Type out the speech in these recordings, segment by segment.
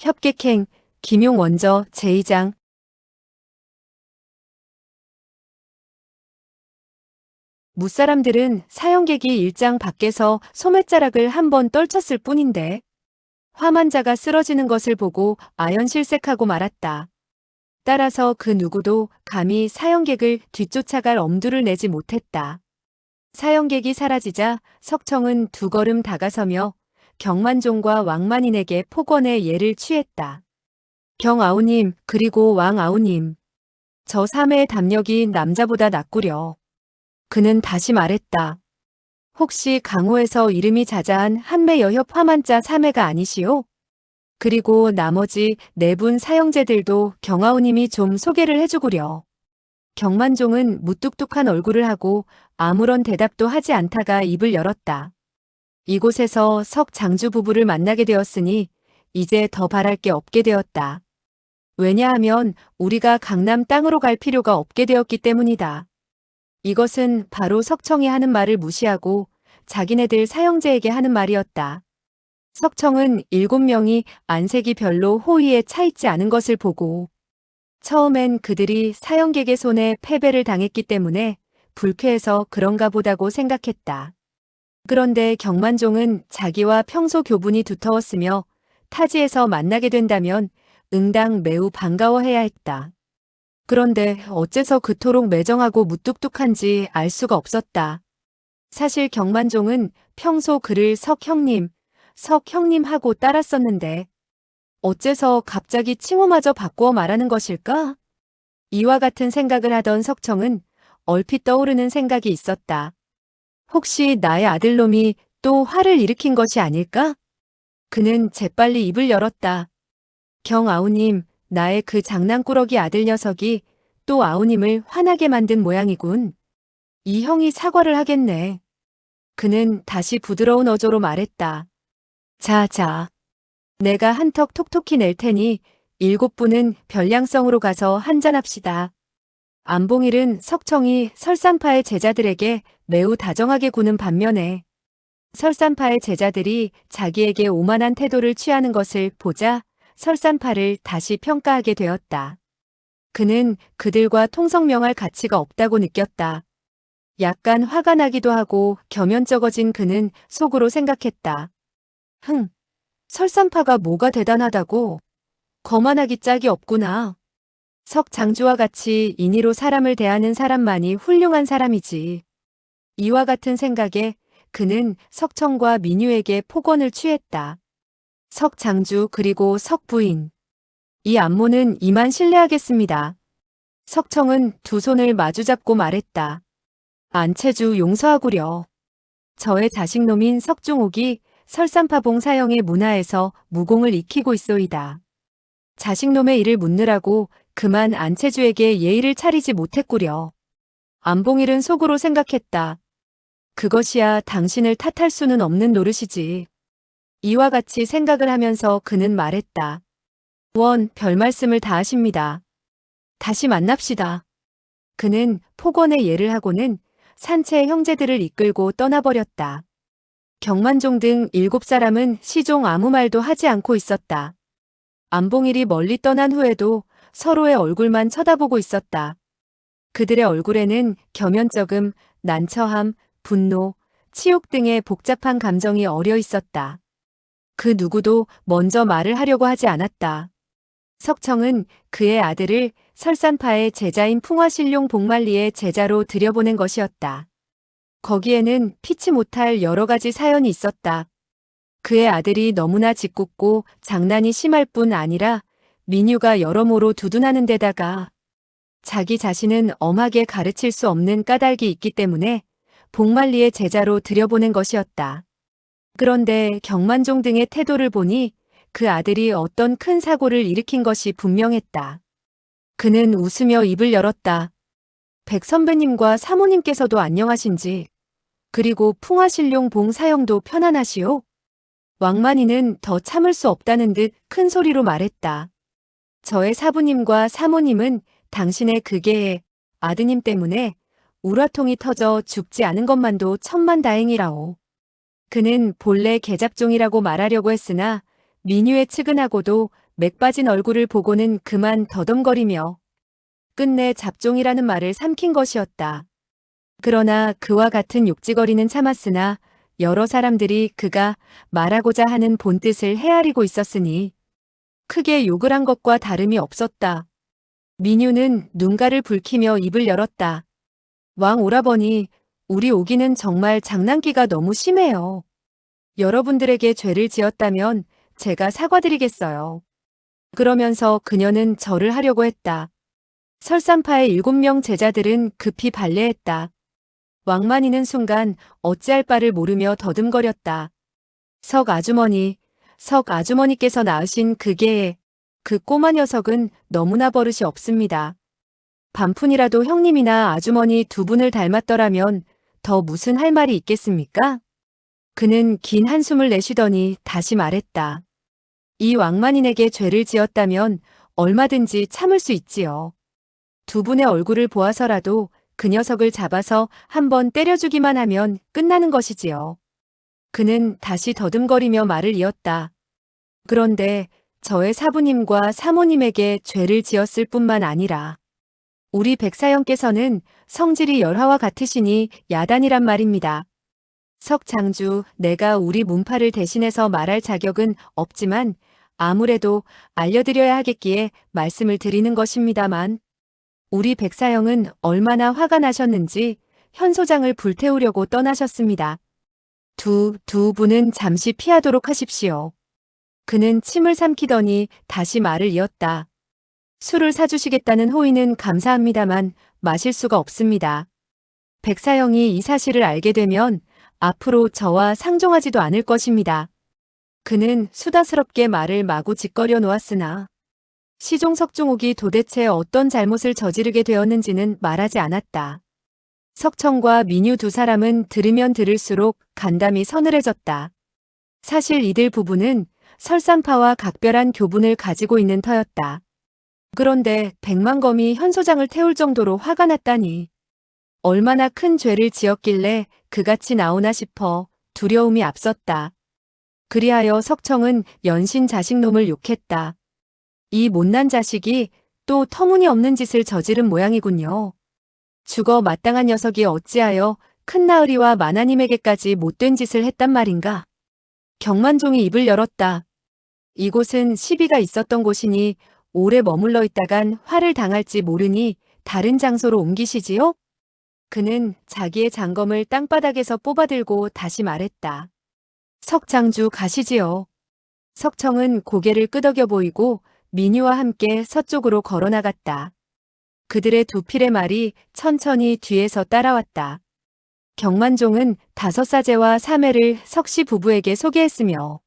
협객행, 김용 원저 제2장. 무사람들은 사형객이 일장 밖에서 소매자락을 한번 떨쳤을 뿐인데 화만자가 쓰러지는 것을 보고 아연실색하고 말았다. 따라서 그 누구도 감히 사형객을 뒤쫓아갈 엄두를 내지 못했다. 사형객이 사라지자 석청은 두 걸음 다가서며 경만종과 왕만인에게 폭언의 예를 취했다. 경아우님, 그리고 왕아우님, 저 사매의 담력이 남자보다 낫구려. 그는 다시 말했다. 혹시 강호에서 이름이 자자한 한매여협 화만자 사매가 아니시오? 그리고 나머지 네 분 사형제들도 경아우님이 좀 소개를 해주구려. 경만종은 무뚝뚝한 얼굴을 하고 아무런 대답도 하지 않다가 입을 열었다. 이곳에서 석 장주 부부를 만나게 되었으니 이제 더 바랄 게 없게 되었다. 왜냐하면 우리가 강남 땅으로 갈 필요가 없게 되었기 때문이다. 이것은 바로 석청이 하는 말을 무시하고 자기네들 사형제에게 하는 말이었다. 석청은 7명이 안색이 별로 호의에 차있지 않은 것을 보고 처음엔 그들이 사형객의 손에 패배를 당했기 때문에 불쾌해서 그런가 보다고 생각했다. 그런데 경만종은 자기와 평소 교분이 두터웠으며 타지에서 만나게 된다면 응당 매우 반가워해야 했다. 그런데 어째서 그토록 매정하고 무뚝뚝한지 알 수가 없었다. 사실 경만종은 평소 그를 석형님 하고 따랐었는데 어째서 갑자기 칭호마저 바꾸어 말하는 것일까? 이와 같은 생각을 하던 석청은 얼핏 떠오르는 생각이 있었다. 혹시 나의 아들놈이 또 화를 일으킨 것이 아닐까? 그는 재빨리 입을 열었다. 경아우님, 나의 그 장난꾸러기 아들 녀석이 또 아우님을 화나게 만든 모양이군. 이 형이 사과를 하겠네. 그는 다시 부드러운 어조로 말했다. 자. 내가 한턱 톡톡히 낼 테니 7분은 별량성으로 가서 한잔합시다. 안봉일은 석청이 설산파의 제자들에게 매우 다정하게 구는 반면에 설산파의 제자들이 자기에게 오만한 태도를 취하는 것을 보자 설산파를 다시 평가하게 되었다. 그는 그들과 통성명할 가치가 없다고 느꼈다. 약간 화가 나기도 하고 겸연쩍어진 그는 속으로 생각했다. 설산파가 뭐가 대단하다고? 거만하기 짝이 없구나. 석장주와 같이 인의로 사람을 대하는 사람만이 훌륭한 사람이지. 이와 같은 생각에 그는 석청과 민유에게 폭언을 취했다. 석장주 그리고 석부인. 이 안모는 이만 실례하겠습니다. 석청은 두 손을 마주잡고 말했다. 안채주 용서하구려. 저의 자식놈인 석중옥이 설산파봉 사형의 문화에서 무공을 익히고 있소이다. 자식놈의 일을 묻느라고 그만 안채주에게 예의를 차리지 못했구려. 안봉일은 속으로 생각했다. 그것이야 당신을 탓할 수는 없는 노릇이지. 이와 같이 생각을 하면서 그는 말했다. 원, 별 말씀을 다 하십니다. 다시 만납시다. 그는 폭언의 예를 하고는 산채의 형제들을 이끌고 떠나버렸다. 경만종 등 7사람은 시종 아무 말도 하지 않고 있었다. 안봉일이 멀리 떠난 후에도 서로의 얼굴만 쳐다보고 있었다. 그들의 얼굴에는 겸연쩍음, 난처함, 분노, 치욕 등의 복잡한 감정이 어려 있었다. 그 누구도 먼저 말을 하려고 하지 않았다. 석청은 그의 아들을 설산파의 제자인 풍화신룡 복만리의 제자로 들여보낸 것이었다. 거기에는 피치 못할 여러 가지 사연이 있었다. 그의 아들이 너무나 짓궂고 장난이 심할 뿐 아니라 민유가 여러모로 두둔하는 데다가 자기 자신은 엄하게 가르칠 수 없는 까닭이 있기 때문에 복만리의 제자로 들여보낸 것이었다. 그런데 경만종 등의 태도를 보니 그 아들이 어떤 큰 사고를 일으킨 것이 분명했다. 그는 웃으며 입을 열었다. 백 선배님과 사모님께서도 안녕하신지. 그리고 풍화신룡 봉 사형도 편안하시오? 왕만이는 더 참을 수 없다는 듯 큰 소리로 말했다. 저의 사부님과 사모님은 당신의 그게의 아드님 때문에 우라통이 터져 죽지 않은 것만도 천만다행이라오. 그는 본래 계잡종이라고 말하려고 했으나 민유의 측은하고도 맥 빠진 얼굴을 보고는 그만 더듬거리며 끝내 잡종이라는 말을 삼킨 것이었다. 그러나 그와 같은 욕지거리는 참았으나 여러 사람들이 그가 말하고자 하는 본뜻을 헤아리고 있었으니 크게 욕을 한 것과 다름이 없었다. 민유는 눈가를 붉히며 입을 열었다. 왕 오라버니, 우리 오기는 정말 장난기가 너무 심해요. 여러분들에게 죄를 지었다면 제가 사과드리겠어요. 그러면서 그녀는 절을 하려고 했다. 설산파의 7명 제자들은 급히 발례했다. 왕만이는 순간 어찌할 바를 모르며 더듬거렸다. 석 아주머니께서 낳으신 그 꼬마 녀석은 너무나 버릇이 없습니다. 반푼이라도 형님이나 아주머니 두 분을 닮았더라면 더 무슨 할 말이 있겠습니까? 그는 긴 한숨을 내쉬더니 다시 말했다. 이 왕만인에게 죄를 지었다면 얼마든지 참을 수 있지요. 두 분의 얼굴을 보아서라도 그 녀석을 잡아서 한번 때려주기만 하면 끝나는 것이지요. 그는 다시 더듬거리며 말을 이었다. 그런데 저의 사부님과 사모님에게 죄를 지었을 뿐만 아니라 우리 백사형께서는 성질이 열화와 같으시니 야단이란 말입니다. 석장주, 내가 우리 문파를 대신해서 말할 자격은 없지만 아무래도 알려드려야 하겠기에 말씀을 드리는 것입니다만 우리 백사형은 얼마나 화가 나셨는지 현소장을 불태우려고 떠나셨습니다. 두 분은 잠시 피하도록 하십시오. 그는 침을 삼키더니 다시 말을 이었다. 술을 사주시겠다는 호의는 감사합니다만 마실 수가 없습니다. 백사형이 이 사실을 알게 되면 앞으로 저와 상종하지도 않을 것입니다. 그는 수다스럽게 말을 마구 짓거려 놓았으나 시종 석중옥이 도대체 어떤 잘못을 저지르게 되었는지는 말하지 않았다. 석청과 민유 두 사람은 들으면 들을수록 간담이 서늘해졌다. 사실 이들 부부는 설산파와 각별한 교분을 가지고 있는 터였다. 그런데 백만검이 현소장을 태울 정도로 화가 났다니 얼마나 큰 죄를 지었길래 그같이 나오나 싶어 두려움이 앞섰다. 그리하여 석청은 연신 자식놈을 욕했다. 이 못난 자식이 또 터무니없는 짓을 저지른 모양이군요. 죽어 마땅한 녀석이 어찌하여 큰나으리와 마나님에게까지 못된 짓을 했단 말인가. 경만종이 입을 열었다. 이곳은 시비가 있었던 곳이니 오래 머물러 있다간 화를 당할지 모르니 다른 장소로 옮기시지요? 그는 자기의 장검을 땅바닥에서 뽑아들고 다시 말했다. 석장주 가시지요. 석청은 고개를 끄덕여 보이고 민유와 함께 서쪽으로 걸어나갔다. 그들의 두 필의 말이 천천히 뒤에서 따라왔다. 경만종은 5사제와 3회를 석씨 부부에게 소개했으며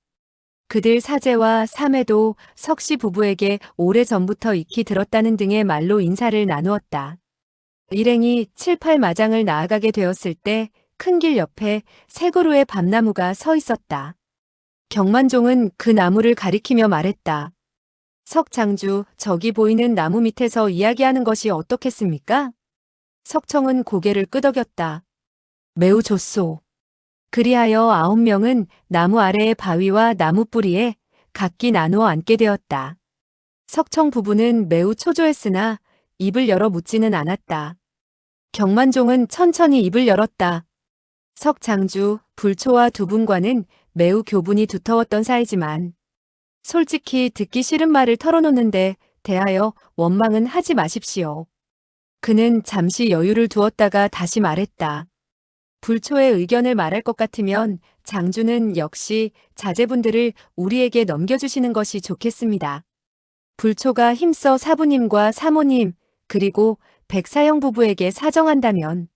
그들 사제와 3회도 석씨 부부에게 오래전부터 익히 들었다는 등의 말로 인사를 나누었다. 일행이 7, 8마장을 나아가게 되었을 때 큰 길 옆에 세 그루의 밤나무가 서 있었다. 경만종은 그 나무를 가리키며 말했다. 석장주, 저기 보이는 나무 밑에서 이야기하는 것이 어떻겠습니까? 석청은 고개를 끄덕였다. 매우 좋소. 그리하여 9명은 나무 아래의 바위와 나무 뿌리에 각기 나누어 앉게 되었다. 석청 부부는 매우 초조했으나 입을 열어 묻지는 않았다. 경만종은 천천히 입을 열었다. 석장주, 불초와 두 분과는 매우 교분이 두터웠던 사이지만 솔직히 듣기 싫은 말을 털어놓는데 대하여 원망은 하지 마십시오. 그는 잠시 여유를 두었다가 다시 말했다. 불초의 의견을 말할 것 같으면 장주는 역시 자제분들을 우리에게 넘겨주시는 것이 좋겠습니다. 불초가 힘써 사부님과 사모님 그리고 백사형 부부에게 사정한다면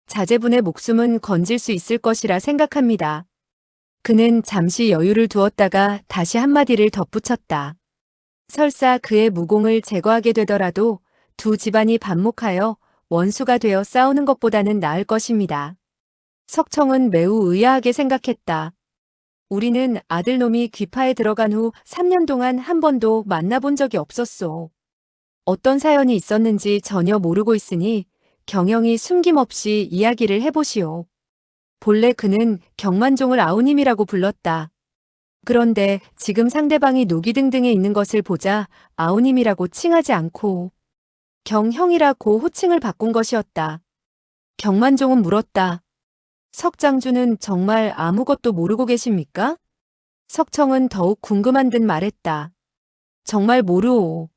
자제분의 목숨은 건질 수 있을 것이라 생각합니다. 그는 잠시 여유를 두었다가 다시 한마디를 덧붙였다. 설사 그의 무공을 제거하게 되더라도 두 집안이 반목하여 원수가 되어 싸우는 것보다는 나을 것입니다. 석청은 매우 의아하게 생각했다. 우리는 아들놈이 귀파에 들어간 후 3년 동안 한 번도 만나본 적이 없었소. 어떤 사연이 있었는지 전혀 모르고 있으니 경영이 숨김없이 이야기를 해보시오. 본래 그는 경만종을 아우님이라고 불렀다. 그런데 지금 상대방이 노기등등에 있는 것을 보자 아우님이라고 칭하지 않고 경형이라고 호칭을 바꾼 것이었다. 경만종은 물었다. 석장주는 정말 아무것도 모르고 계십니까? 석청은 더욱 궁금한 듯 말했다. 정말 모르오.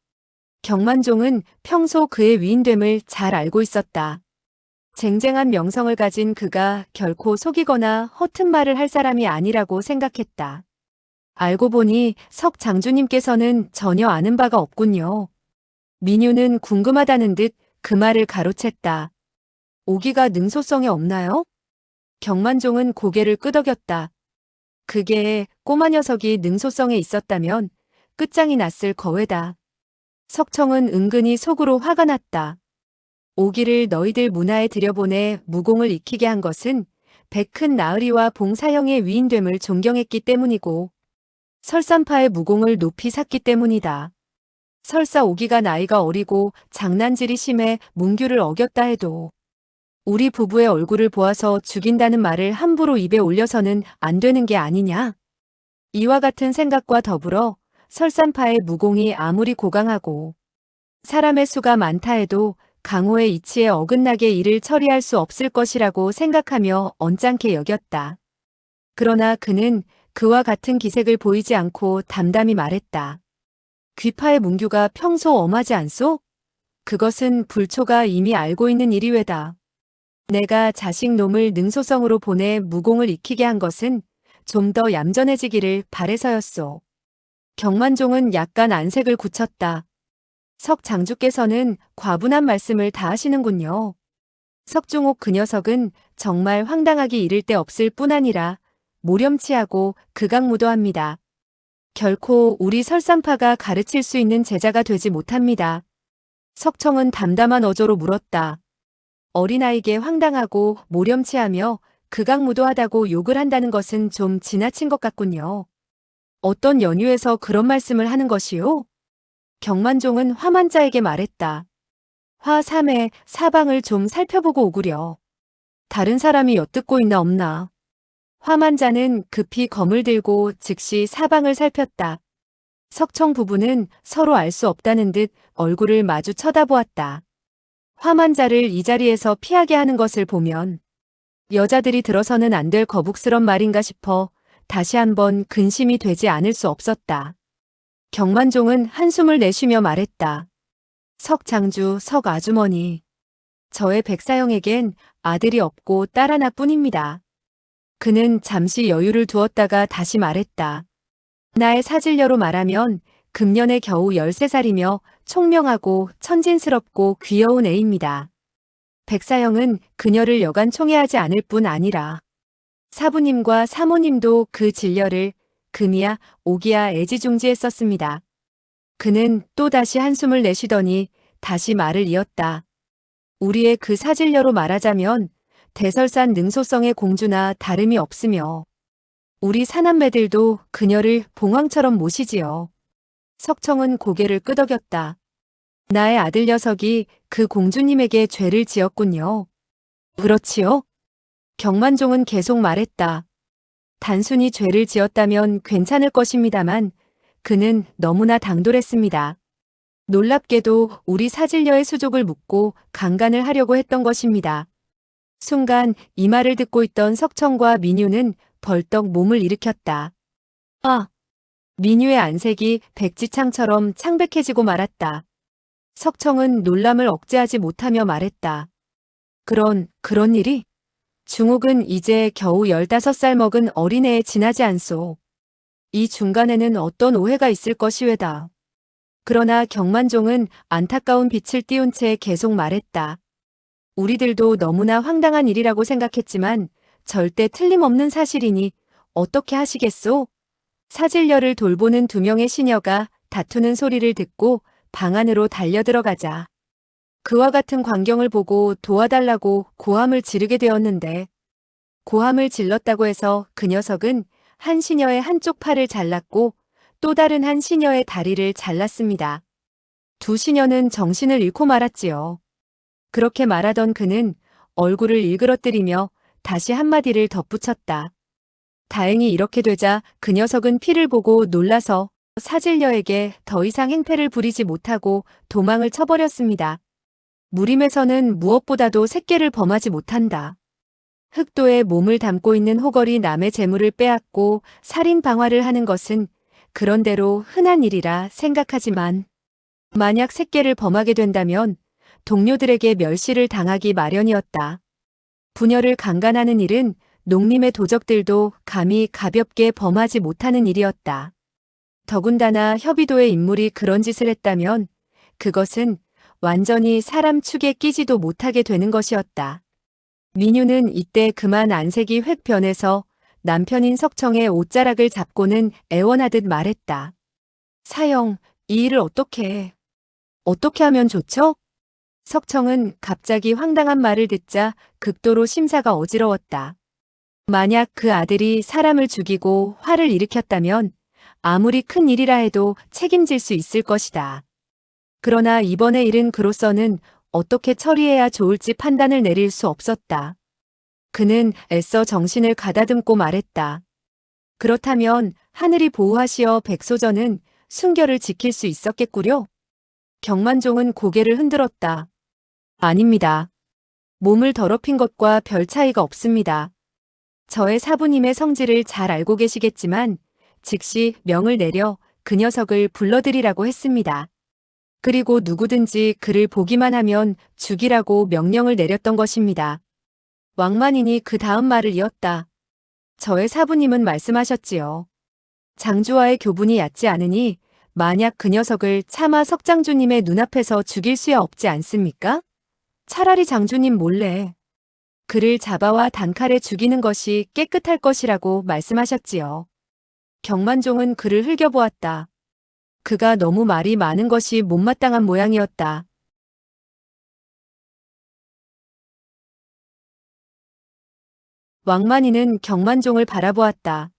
경만종은 평소 그의 위인됨을 잘 알고 있었다. 쟁쟁한 명성을 가진 그가 결코 속이거나 허튼 말을 할 사람이 아니라고 생각했다. 알고 보니 석 장주님께서는 전혀 아는 바가 없군요. 민유는 궁금하다는 듯 그 말을 가로챘다. 오기가 능소성에 없나요? 경만종은 고개를 끄덕였다. 그게 꼬마 녀석이 능소성에 있었다면 끝장이 났을 거외다. 석청은 은근히 속으로 화가 났다. 오기를 너희들 문화에 들여보내 무공을 익히게 한 것은 백큰 나으리와 봉사형의 위인됨을 존경했기 때문이고 설산파의 무공을 높이 샀기 때문이다. 설사 오기가 나이가 어리고 장난질이 심해 문규를 어겼다 해도 우리 부부의 얼굴을 보아서 죽인다는 말을 함부로 입에 올려서는 안 되는 게 아니냐. 이와 같은 생각과 더불어 설산파의 무공이 아무리 고강하고 사람의 수가 많다 해도 강호의 이치에 어긋나게 일을 처리할 수 없을 것이라고 생각하며 언짢게 여겼다. 그러나 그는 그와 같은 기색을 보이지 않고 담담히 말했다. 귀파의 문규가 평소 엄하지 않소? 그것은 불초가 이미 알고 있는 일이외다. 내가 자식 놈을 능소성으로 보내 무공을 익히게 한 것은 좀 더 얌전해지기를 바래서였소. 경만종은 약간 안색을 굳혔다. 석 장주께서는 과분한 말씀을 다 하시는군요. 석중옥 그 녀석은 정말 황당하기 이를 데 없을 뿐 아니라 모렴치하고 극악무도합니다. 결코 우리 설산파가 가르칠 수 있는 제자가 되지 못합니다. 석청은 담담한 어조로 물었다. 어린아이에게 황당하고 모렴치하며 극악무도하다고 욕을 한다는 것은 좀 지나친 것 같군요. 어떤 연유에서 그런 말씀을 하는 것이요? 경만종은 화만자에게 말했다. 화 3회 사방을 좀 살펴보고 오구려. 다른 사람이 엿듣고 있나 없나. 화만자는 급히 검을 들고 즉시 사방을 살폈다. 석청 부부는 서로 알 수 없다는 듯 얼굴을 마주 쳐다보았다. 화만자를 이 자리에서 피하게 하는 것을 보면 여자들이 들어서는 안 될 거북스런 말인가 싶어 다시 한번 근심이 되지 않을 수 없었다. 경만종은 한숨을 내쉬며 말했다. 석 장주, 석 아주머니. 저의 백사형에겐 아들이 없고 딸 하나뿐입니다. 그는 잠시 여유를 두었다가 다시 말했다. 나의 사질녀로 말하면 금년에 겨우 13살이며 총명하고 천진스럽고 귀여운 애입니다. 백사형은 그녀를 여간 총애하지 않을 뿐 아니라 사부님과 사모님도 그 진려를 금이야 오기야 애지중지했었습니다. 그는 또 다시 한숨을 내쉬더니 다시 말을 이었다. 우리의 그 사질녀로 말하자면 대설산 능소성의 공주나 다름이 없으며 우리 사남매들도 그녀를 봉황처럼 모시지요. 석청은 고개를 끄덕였다. 나의 아들 녀석이 그 공주님에게 죄를 지었군요. 그렇지요? 경만종은 계속 말했다. 단순히 죄를 지었다면 괜찮을 것입니다만 그는 너무나 당돌했습니다. 놀랍게도 우리 사질녀의 수족을 묻고 강간을 하려고 했던 것입니다. 순간 이 말을 듣고 있던 석청과 민유는 벌떡 몸을 일으켰다. 아! 민유의 안색이 백지창처럼 창백해지고 말았다. 석청은 놀람을 억제하지 못하며 말했다. 그런 일이? 중옥은 이제 겨우 15살 먹은 어린애에 지나지 않소. 이 중간에는 어떤 오해가 있을 것이외다. 그러나 경만종은 안타까운 빛을 띄운 채 계속 말했다. 우리들도 너무나 황당한 일이라고 생각했지만 절대 틀림없는 사실이니 어떻게 하시겠소? 사질녀를 돌보는 2명의 시녀가 다투는 소리를 듣고 방 안으로 달려들어가자. 그와 같은 광경을 보고 도와달라고 고함을 지르게 되었는데 고함을 질렀다고 해서 그 녀석은 한 시녀의 한쪽 팔을 잘랐고 또 다른 한 시녀의 다리를 잘랐습니다. 2 시녀는 정신을 잃고 말았지요. 그렇게 말하던 그는 얼굴을 일그러뜨리며 다시 한마디를 덧붙였다. 다행히 이렇게 되자 그 녀석은 피를 보고 놀라서 사질녀에게 더 이상 행패를 부리지 못하고 도망을 쳐버렸습니다. 무림에서는 무엇보다도 색계를 범하지 못한다. 흑도에 몸을 담고 있는 호걸이 남의 재물을 빼앗고 살인 방화를 하는 것은 그런대로 흔한 일이라 생각하지만 만약 색계를 범하게 된다면 동료들에게 멸시를 당하기 마련이었다. 부녀를 강간하는 일은 농림의 도적들도 감히 가볍게 범하지 못하는 일이었다. 더군다나 협의도의 인물이 그런 짓을 했다면 그것은 완전히 사람 축에 끼지도 못하게 되는 것이었다. 민유는 이때 그만 안색이 획 변해서 남편인 석청의 옷자락을 잡고는 애원하듯 말했다. 사형, 이 일을 어떻게 하면 좋죠? 석청은 갑자기 황당한 말을 듣자 극도로 심사가 어지러웠다. 만약 그 아들이 사람을 죽이고 화를 일으켰다면 아무리 큰 일이라 해도 책임질 수 있을 것이다. 그러나 이번의 일은 그로서는 어떻게 처리해야 좋을지 판단을 내릴 수 없었다. 그는 애써 정신을 가다듬고 말했다. 그렇다면 하늘이 보호하시어 백소전은 순결을 지킬 수 있었겠구려? 경만종은 고개를 흔들었다. 아닙니다. 몸을 더럽힌 것과 별 차이가 없습니다. 저의 사부님의 성질을 잘 알고 계시겠지만 즉시 명을 내려 그 녀석을 불러들이라고 했습니다. 그리고 누구든지 그를 보기만 하면 죽이라고 명령을 내렸던 것입니다. 왕만인이 그 다음 말을 이었다. 저의 사부님은 말씀하셨지요. 장주와의 교분이 얕지 않으니 만약 그 녀석을 차마 석장주님의 눈앞에서 죽일 수야 없지 않습니까? 차라리 장주님 몰래 그를 잡아와 단칼에 죽이는 것이 깨끗할 것이라고 말씀하셨지요. 경만종은 그를 흘겨보았다. 그가 너무 말이 많은 것이 못마땅한 모양이었다. 왕만이는 경만종을 바라보았다.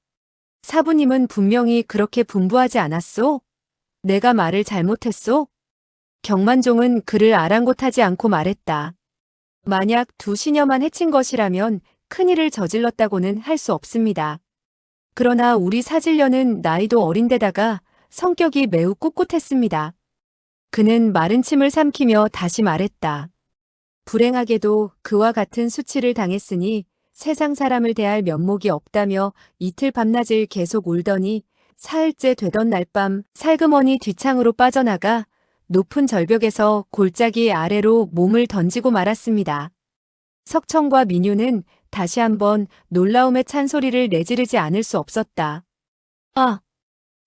사부님은 분명히 그렇게 분부하지 않았소? 내가 말을 잘못했소? 경만종은 그를 아랑곳하지 않고 말했다. 만약 두 시녀만 해친 것이라면 큰일을 저질렀다고는 할 수 없습니다. 그러나 우리 사질녀는 나이도 어린데다가 성격이 매우 꿋꿋했습니다. 그는 마른 침을 삼키며 다시 말했다. 불행하게도 그와 같은 수치를 당했으니 세상 사람을 대할 면목이 없다며 이틀 밤낮을 계속 울더니 사흘째 되던 날밤 살그머니 뒤창으로 빠져나가 높은 절벽에서 골짜기 아래로 몸을 던지고 말았습니다. 석청과 민유는 다시 한번 놀라움에 찬 소리를 내지르지 않을 수 없었다. 아!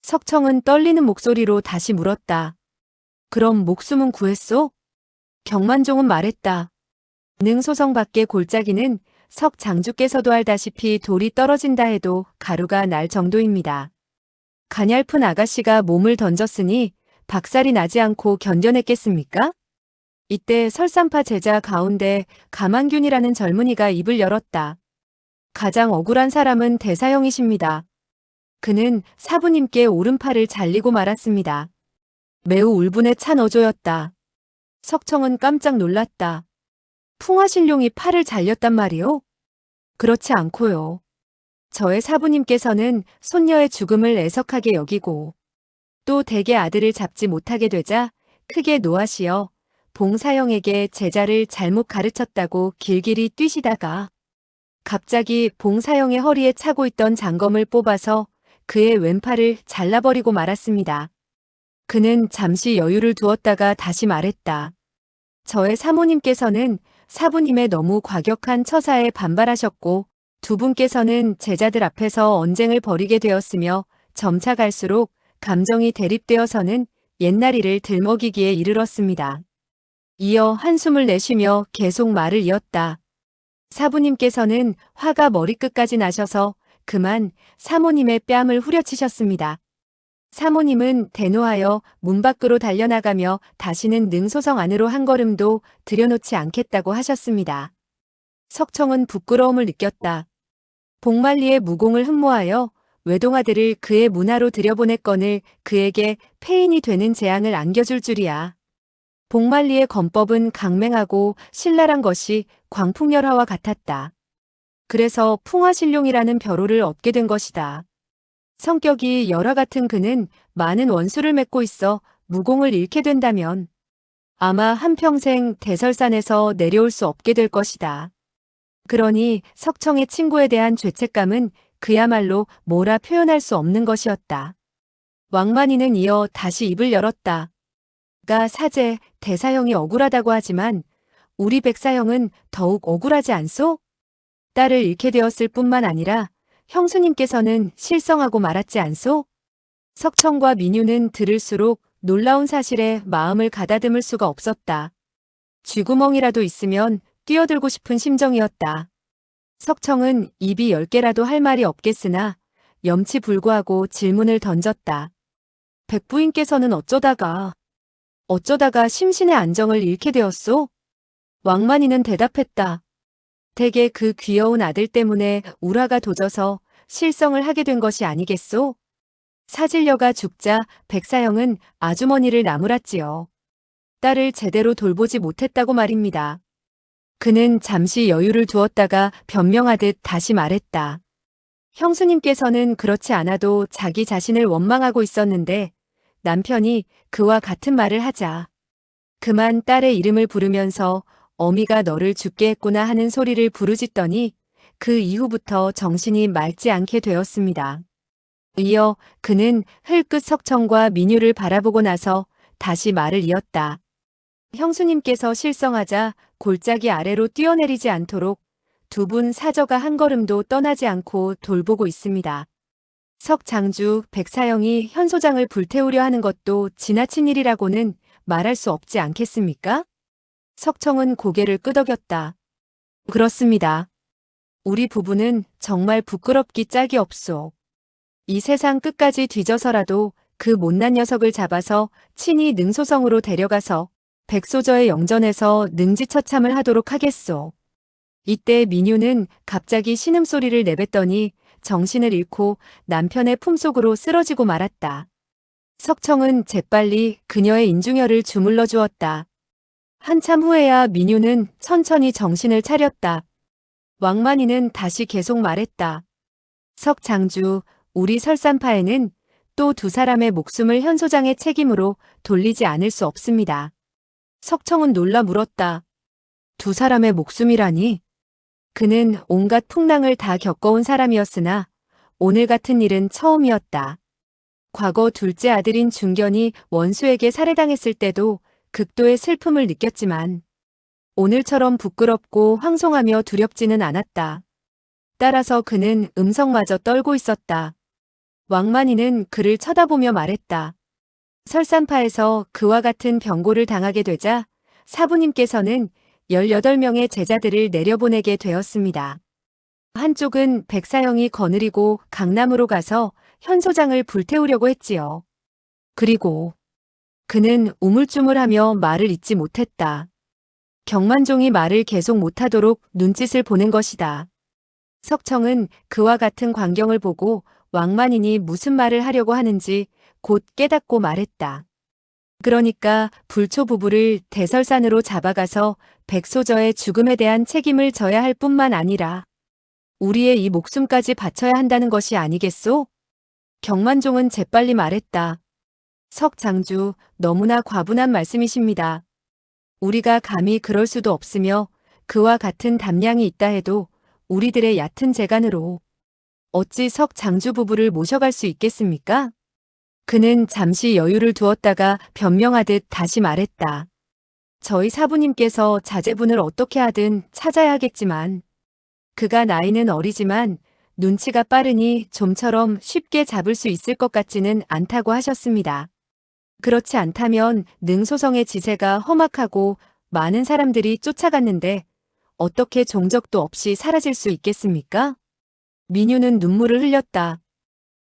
석청은 떨리는 목소리로 다시 물었다. 그럼 목숨은 구했소? 경만종은 말했다. 능소성 밖의 골짜기는 석 장주께서도 알다시피 돌이 떨어진다 해도 가루가 날 정도입니다. 가냘픈 아가씨가 몸을 던졌으니 박살이 나지 않고 견뎌냈겠습니까? 이때 설산파 제자 가운데 가만균이라는 젊은이가 입을 열었다. 가장 억울한 사람은 대사형이십니다. 그는 사부님께 오른팔을 잘리고 말았습니다. 매우 울분에 찬 어조였다. 석청은 깜짝 놀랐다. 풍화신룡이 팔을 잘렸단 말이오? 그렇지 않고요. 저의 사부님께서는 손녀의 죽음을 애석하게 여기고 또 대개 아들을 잡지 못하게 되자 크게 노하시어 봉사형에게 제자를 잘못 가르쳤다고 길길이 뛰시다가 갑자기 봉사형의 허리에 차고 있던 장검을 뽑아서 그의 왼팔을 잘라버리고 말았습니다. 그는 잠시 여유를 두었다가 다시 말했다. 저의 사모님께서는 사부님의 너무 과격한 처사에 반발하셨고 두 분께서는 제자들 앞에서 언쟁을 벌이게 되었으며 점차 갈수록 감정이 대립되어서는 옛날 일을 들먹이기에 이르렀습니다. 이어 한숨을 내쉬며 계속 말을 이었다. 사부님께서는 화가 머리끝까지 나셔서 그만 사모님의 뺨을 후려치셨습니다. 사모님은 대노하여 문 밖으로 달려나가며 다시는 능소성 안으로 한 걸음도 들여놓지 않겠다고 하셨습니다. 석청은 부끄러움을 느꼈다. 복만리의 무공을 흠모하여 외동아들을 그의 문화로 들여보냈건을 그에게 폐인이 되는 재앙을 안겨줄 줄이야. 복만리의 건법은 강맹하고 신랄한 것이 광풍열화와 같았다. 그래서 풍화신룡이라는 벼로를 얻게 된 것이다. 성격이 열화 같은 그는 많은 원수를 맺고 있어 무공을 잃게 된다면 아마 한평생 대설산에서 내려올 수 없게 될 것이다. 그러니 석청의 친구에 대한 죄책감은 그야말로 뭐라 표현할 수 없는 것이었다. 왕만이는 이어 다시 입을 열었다. 가 사제, 대사형이 억울하다고 하지만 우리 백사형은 더욱 억울하지 않소? 딸을 잃게 되었을 뿐만 아니라 형수님께서는 실성하고 말았지 않소? 석청과 민유는 들을수록 놀라운 사실에 마음을 가다듬을 수가 없었다. 쥐구멍이라도 있으면 뛰어들고 싶은 심정이었다. 석청은 입이 10개라도 할 말이 없겠으나 염치불구하고 질문을 던졌다. 백부인께서는 어쩌다가 심신의 안정을 잃게 되었소? 왕만이는 대답했다. 대개 그 귀여운 아들 때문에 우라가 도져서 실성을 하게 된 것이 아니겠소? 사질녀가 죽자 백사형은 아주머니를 나무랐지요. 딸을 제대로 돌보지 못했다고 말입니다. 그는 잠시 여유를 두었다가 변명하듯 다시 말했다. 형수님께서는 그렇지 않아도 자기 자신을 원망하고 있었는데 남편이 그와 같은 말을 하자 그만 딸의 이름을 부르면서 어미가 너를 죽게 했구나 하는 소리를 부르짖더니 그 이후부터 정신이 맑지 않게 되었습니다. 이어 그는 흘끗 석청과 민유를 바라보고 나서 다시 말을 이었다. 형수님께서 실성하자 골짜기 아래로 뛰어내리지 않도록 두 분 사저가 한 걸음도 떠나지 않고 돌보고 있습니다. 석장주, 백사형이 현소장을 불태우려 하는 것도 지나친 일이라고는 말할 수 없지 않겠습니까? 석청은 고개를 끄덕였다. 그렇습니다. 우리 부부는 정말 부끄럽기 짝이 없소. 이 세상 끝까지 뒤져서라도 그 못난 녀석을 잡아서 친히 능소성으로 데려가서 백소저의 영전에서 능지처참을 하도록 하겠소. 이때 민유는 갑자기 신음소리를 내뱉더니 정신을 잃고 남편의 품속으로 쓰러지고 말았다. 석청은 재빨리 그녀의 인중혈을 주물러 주었다. 한참 후에야 민유는 천천히 정신을 차렸다. 왕만이는 다시 계속 말했다. 석장주, 우리 설산파에는 또 두 사람의 목숨을 현소장의 책임으로 돌리지 않을 수 없습니다. 석청은 놀라 물었다. 두 사람의 목숨이라니? 그는 온갖 풍랑을 다 겪어온 사람이었으나 오늘 같은 일은 처음이었다. 과거 둘째 아들인 중견이 원수에게 살해당했을 때도 극도의 슬픔을 느꼈지만 오늘처럼 부끄럽고 황송하며 두렵지는 않았다. 따라서 그는 음성마저 떨고 있었다. 왕만이는 그를 쳐다보며 말했다. 설산파에서 그와 같은 병고를 당하게 되자 사부님께서는 18명의 제자들을 내려보내게 되었습니다. 한쪽은 백사형이 거느리고 강남으로 가서 현소장을 불태우려고 했지요. 그리고 그는 우물쭈물하며 말을 잇지 못했다. 경만종이 말을 계속 못하도록 눈짓을 보낸 것이다. 석청은 그와 같은 광경을 보고 왕만인이 무슨 말을 하려고 하는지 곧 깨닫고 말했다. 그러니까 불초 부부를 대설산으로 잡아가서 백소저의 죽음에 대한 책임을 져야 할 뿐만 아니라 우리의 이 목숨까지 바쳐야 한다는 것이 아니겠소? 경만종은 재빨리 말했다. 석장주, 너무나 과분한 말씀이십니다. 우리가 감히 그럴 수도 없으며 그와 같은 담량이 있다 해도 우리들의 얕은 재간으로 어찌 석장주 부부를 모셔갈 수 있겠습니까? 그는 잠시 여유를 두었다가 변명하듯 다시 말했다. 저희 사부님께서 자제분을 어떻게 하든 찾아야 하겠지만 그가 나이는 어리지만 눈치가 빠르니 좀처럼 쉽게 잡을 수 있을 것 같지는 않다고 하셨습니다. 그렇지 않다면 능소성의 지세가 험악하고 많은 사람들이 쫓아갔는데 어떻게 종적도 없이 사라질 수 있겠습니까? 민유는 눈물을 흘렸다.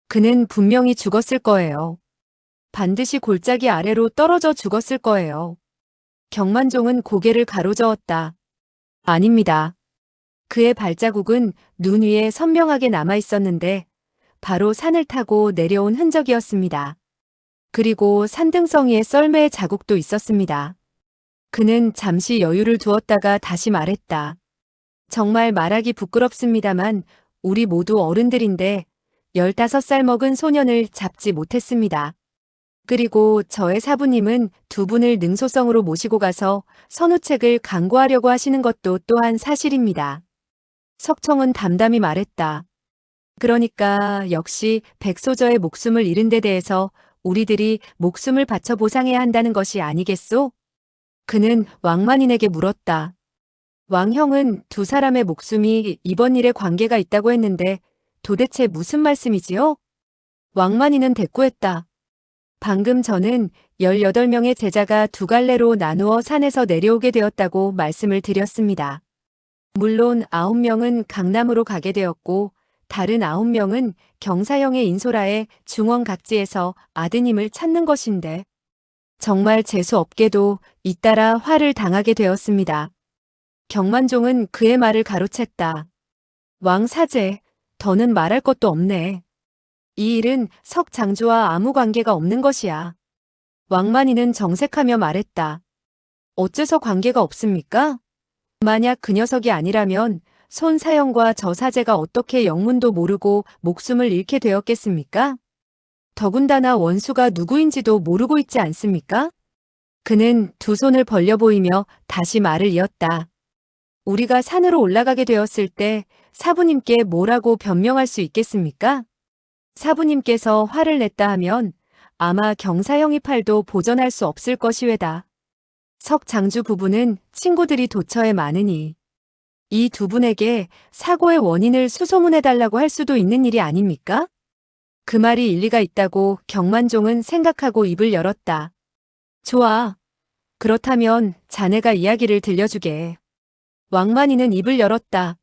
그는 분명히 죽었을 거예요. 반드시 골짜기 아래로 떨어져 죽었을 거예요. 경만종은 고개를 가로저었다. 아닙니다. 그의 발자국은 눈 위에 선명하게 남아 있었는데 바로 산을 타고 내려온 흔적이었습니다. 그리고 산등성이의 썰매의 자국도 있었습니다. 그는 잠시 여유를 두었다가 다시 말했다. 정말 말하기 부끄럽습니다만 우리 모두 어른들인데 15살 먹은 소년을 잡지 못했습니다. 그리고 저의 사부님은 두 분을 능소성으로 모시고 가서 선우책을 강구하려고 하시는 것도 또한 사실입니다. 석청은 담담히 말했다. 그러니까 역시 백소저의 목숨을 잃은 데 대해서 우리들이 목숨을 바쳐 보상해야 한다는 것이 아니겠소? 그는 왕만인에게 물었다. 왕형은 두 사람의 목숨이 이번 일에 관계가 있다고 했는데 도대체 무슨 말씀이지요? 왕만인은 대꾸했다. 방금 저는 18명의 제자가 두 갈래로 나누어 산에서 내려오게 되었다고 말씀을 드렸습니다. 물론 9명은 강남으로 가게 되었고 다른 9명은 경사형의 인소라의 중원각지에서 아드님을 찾는 것인데 정말 재수없게도 잇따라 화를 당하게 되었습니다. 경만종은 그의 말을 가로챘다. 왕 사제, 더는 말할 것도 없네. 이 일은 석장주와 아무 관계가 없는 것이야. 왕만이는 정색하며 말했다. 어째서 관계가 없습니까? 만약 그 녀석이 아니라면 손사형과 저 사제가 어떻게 영문도 모르고 목숨을 잃게 되었겠습니까? 더군다나 원수가 누구인지도 모르고 있지 않습니까? 그는 두 손을 벌려 보이며 다시 말을 이었다. 우리가 산으로 올라가게 되었을 때 사부님께 뭐라고 변명할 수 있겠습니까? 사부님께서 화를 냈다 하면 아마 경사형의 팔도 보전할 수 없을 것이외다. 석장주 부부는 친구들이 도처에 많으니 이 두 분에게 사고의 원인을 수소문해달라고 할 수도 있는 일이 아닙니까? 그 말이 일리가 있다고 경만종은 생각하고 입을 열었다. 좋아. 그렇다면 자네가 이야기를 들려주게. 왕만이는 입을 열었다.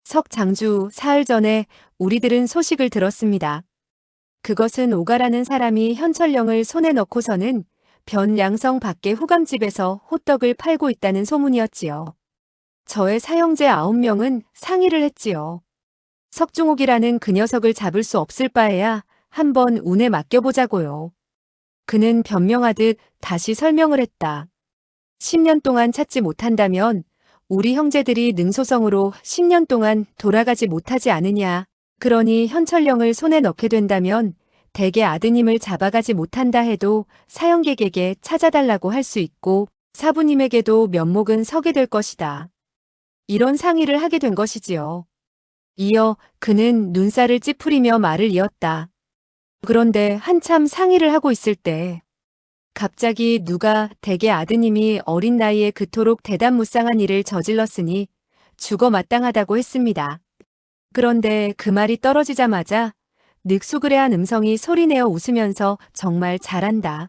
석장주 사흘 전에 우리들은 소식을 들었습니다. 그것은 오가라는 사람이 현철령을 손에 넣고서는 변량성 밖의 후감집에서 호떡을 팔고 있다는 소문이었지요. 저의 사형제 9명은 상의를 했지요. 석중옥이라는 그 녀석을 잡을 수 없을 바에야 한번 운에 맡겨보자고요. 그는 변명하듯 다시 설명을 했다. 10년 동안 찾지 못한다면 우리 형제들이 능소성으로 10년 동안 돌아가지 못하지 않으냐. 그러니 현철령을 손에 넣게 된다면 대개 아드님을 잡아가지 못한다 해도 사형객에게 찾아달라고 할 수 있고 사부님에게도 면목은 서게 될 것이다. 이런 상의를 하게 된 것이지요. 이어 그는 눈살을 찌푸리며 말을 이었다. 그런데 한참 상의를 하고 있을 때 갑자기 누가 대개 아드님이 어린 나이에 그토록 대단무쌍한 일을 저질렀으니 죽어 마땅하다고 했습니다. 그런데 그 말이 떨어지자마자 늑수그레한 음성이 소리내어 웃으면서 정말 잘한다.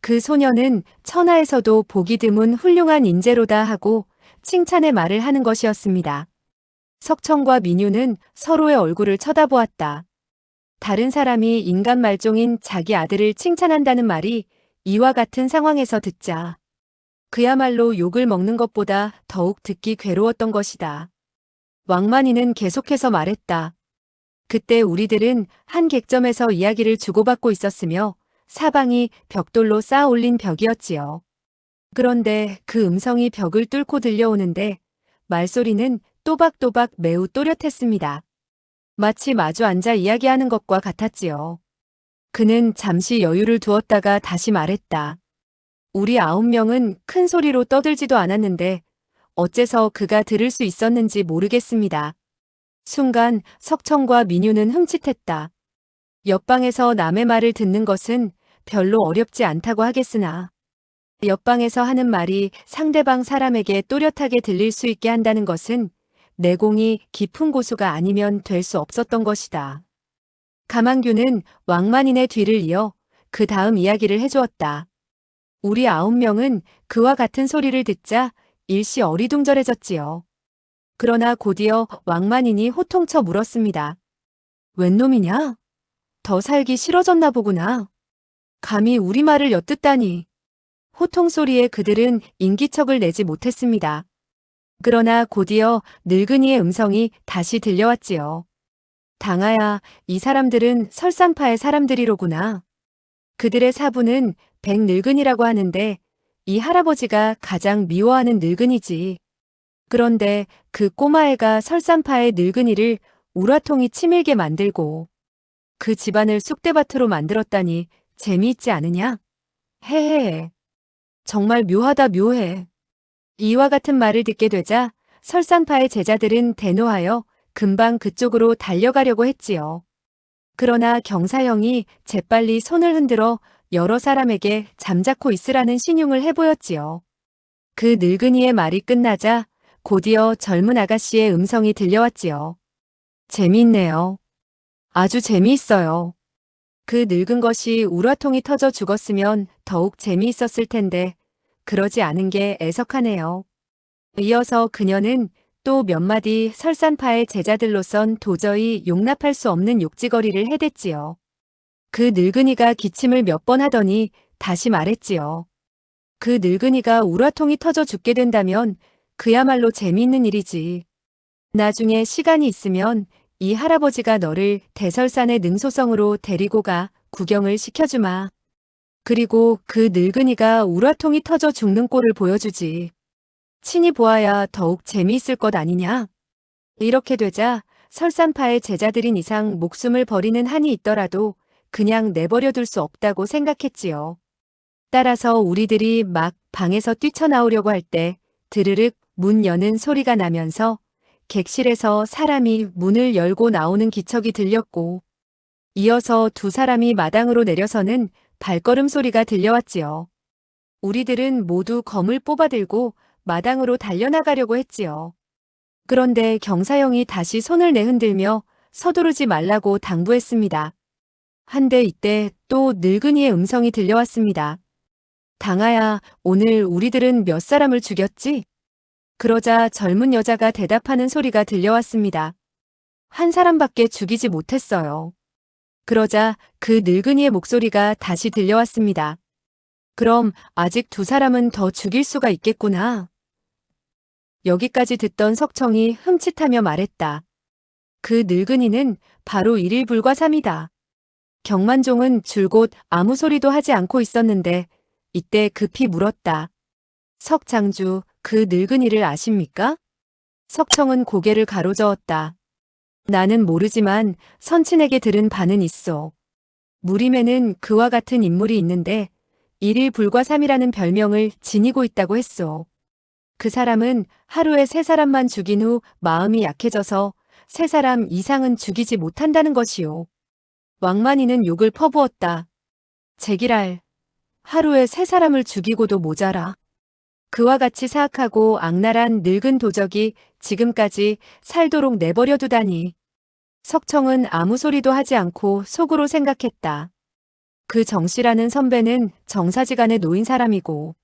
그 소녀는 천하에서도 보기 드문 훌륭한 인재로다 하고 칭찬의 말을 하는 것이었습니다. 석청과 민유는 서로의 얼굴을 쳐다보았다. 다른 사람이 인간 말종인 자기 아들을 칭찬한다는 말이 이와 같은 상황에서 듣자 그야말로 욕을 먹는 것보다 더욱 듣기 괴로웠던 것이다. 왕만이는 계속해서 말했다. 그때 우리들은 한 객점에서 이야기를 주고받고 있었으며 사방이 벽돌로 쌓아 올린 벽이었지요. 그런데 그 음성이 벽을 뚫고 들려오는데 말소리는 또박또박 매우 또렷했습니다. 마치 마주 앉아 이야기하는 것과 같았지요. 그는 잠시 여유를 두었다가 다시 말했다. 우리 9명은 큰 소리로 떠들지도 않았는데 어째서 그가 들을 수 있었는지 모르겠습니다. 순간 석청과 민유는 흠칫했다. 옆방에서 남의 말을 듣는 것은 별로 어렵지 않다고 하겠으나 옆방에서 하는 말이 상대방 사람에게 또렷하게 들릴 수 있게 한다는 것은 내공이 깊은 고수가 아니면 될 수 없었던 것이다. 가만규는 왕만인의 뒤를 이어 그 다음 이야기를 해주었다. 우리 9명은 그와 같은 소리를 듣자 일시 어리둥절해졌지요. 그러나 곧이어 왕만인이 호통쳐 물었습니다. 웬 놈이냐? 더 살기 싫어졌나 보구나. 감히 우리 말을 엿듣다니. 호통 소리에 그들은 인기척을 내지 못했습니다. 그러나 곧이어 늙은이의 음성이 다시 들려왔지요. 당하야, 이 사람들은 설산파의 사람들이로구나. 그들의 사부는 백늙은이라고 하는데 이 할아버지가 가장 미워하는 늙은이지. 그런데 그 꼬마애가 설산파의 늙은이를 우라통이 치밀게 만들고 그 집안을 쑥대밭으로 만들었다니 재미있지 않으냐? 헤헤헤. 정말 묘하다 묘해. 이와 같은 말을 듣게 되자 설산파의 제자들은 대노하여 금방 그쪽으로 달려가려고 했지요. 그러나 경사형이 재빨리 손을 흔들어 여러 사람에게 잠자코 있으라는 신용을 해보였지요. 그 늙은이의 말이 끝나자 곧이어 젊은 아가씨의 음성이 들려왔지요. 재미있네요. 아주 재미있어요. 그 늙은 것이 우라통이 터져 죽었으면 더욱 재미있었을 텐데 그러지 않은 게 애석하네요. 이어서 그녀는 또 몇 마디 설산파의 제자들로선 도저히 용납할 수 없는 욕지거리를 해댔지요. 그 늙은이가 기침을 몇 번 하더니 다시 말했지요. 그 늙은이가 우라통이 터져 죽게 된다면 그야말로 재미있는 일이지. 나중에 시간이 있으면 이 할아버지가 너를 대설산의 능소성으로 데리고 가 구경을 시켜주마. 그리고 그 늙은이가 우라통이 터져 죽는 꼴을 보여주지. 친히 보아야 더욱 재미있을 것 아니냐? 이렇게 되자 설산파의 제자들인 이상 목숨을 버리는 한이 있더라도 그냥 내버려 둘 수 없다고 생각했지요. 따라서 우리들이 막 방에서 뛰쳐나오려고 할 때 드르륵 문 여는 소리가 나면서 객실에서 사람이 문을 열고 나오는 기척이 들렸고 이어서 두 사람이 마당으로 내려서는 발걸음 소리가 들려왔지요. 우리들은 모두 검을 뽑아들고 마당으로 달려나가려고 했지요. 그런데 경사형이 다시 손을 내흔들며 서두르지 말라고 당부했습니다. 한데 이때 또 늙은이의 음성이 들려왔습니다. 당아야, 오늘 우리들은 몇 사람을 죽였지? 그러자 젊은 여자가 대답하는 소리가 들려왔습니다. 한 사람밖에 죽이지 못했어요. 그러자 그 늙은이의 목소리가 다시 들려왔습니다. 그럼 아직 두 사람은 더 죽일 수가 있겠구나. 여기까지 듣던 석청이 흠칫하며 말했다. 그 늙은이는 바로 일일불과삼이다. 경만종은 줄곧 아무 소리도 하지 않고 있었는데 이때 급히 물었다. 석장주, 그 늙은이를 아십니까? 석청은 고개를 가로저었다. 나는 모르지만 선친에게 들은 바는 있어. 무림에는 그와 같은 인물이 있는데 일일불과삼이라는 별명을 지니고 있다고 했소. 그 사람은 하루에 세 사람만 죽인 후 마음이 약해져서 세 사람 이상은 죽이지 못한다는 것이요. 왕만이는 욕을 퍼부었다. 제기랄, 하루에 세 사람을 죽이고도 모자라. 그와 같이 사악하고 악랄한 늙은 도적이 지금까지 살도록 내버려 두다니. 석청은 아무 소리도 하지 않고 속으로 생각했다. 그 정씨라는 선배는 정사지간에 놓인 사람이고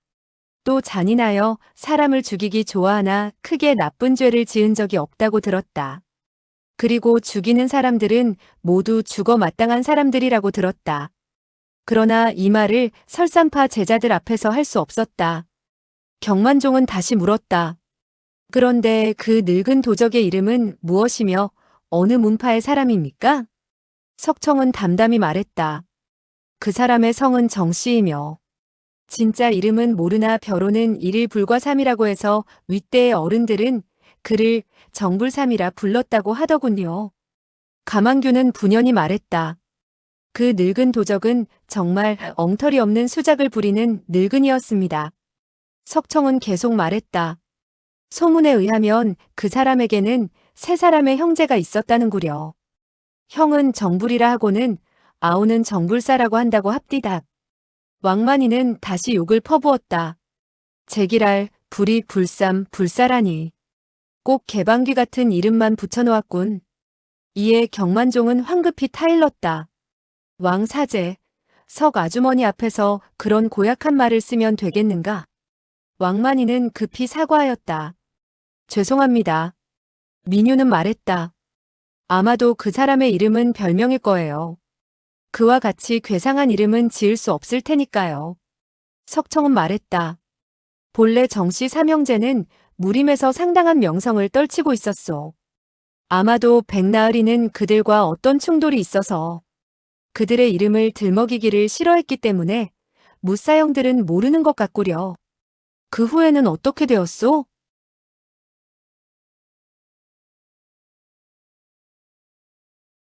또 잔인하여 사람을 죽이기 좋아하나 크게 나쁜 죄를 지은 적이 없다고 들었다. 그리고 죽이는 사람들은 모두 죽어 마땅한 사람들이라고 들었다. 그러나 이 말을 설산파 제자들 앞에서 할 수 없었다. 경만종은 다시 물었다. 그런데 그 늙은 도적의 이름은 무엇이며 어느 문파의 사람입니까? 석청은 담담히 말했다. 그 사람의 성은 정씨이며 진짜 이름은 모르나 벼로는 일일불과삼이라고 해서 윗대의 어른들은 그를 정불삼이라 불렀다고 하더군요. 가만규는 분연히 말했다. 그 늙은 도적은 정말 엉터리 없는 수작을 부리는 늙은이였습니다. 석청은 계속 말했다. 소문에 의하면 그 사람에게는 세 사람의 형제가 있었다는구려. 형은 정불이라 하고는 아우는 정불사라고 한다고 합디다. 왕만이는 다시 욕을 퍼부었다. 제기랄, 불이 불삼, 불사라니. 꼭 개방귀 같은 이름만 붙여놓았군. 이에 경만종은 황급히 타일렀다. 왕사제, 석 아주머니 앞에서 그런 고약한 말을 쓰면 되겠는가? 왕만이는 급히 사과하였다. 죄송합니다. 민유는 말했다. 아마도 그 사람의 이름은 별명일 거예요. 그와 같이 괴상한 이름은 지을 수 없을 테니까요. 석청은 말했다. 본래 정씨 삼형제는 무림에서 상당한 명성을 떨치고 있었소. 아마도 백나으리는 그들과 어떤 충돌이 있어서 그들의 이름을 들먹이기를 싫어했기 때문에 무사형들은 모르는 것 같구려. 그 후에는 어떻게 되었소?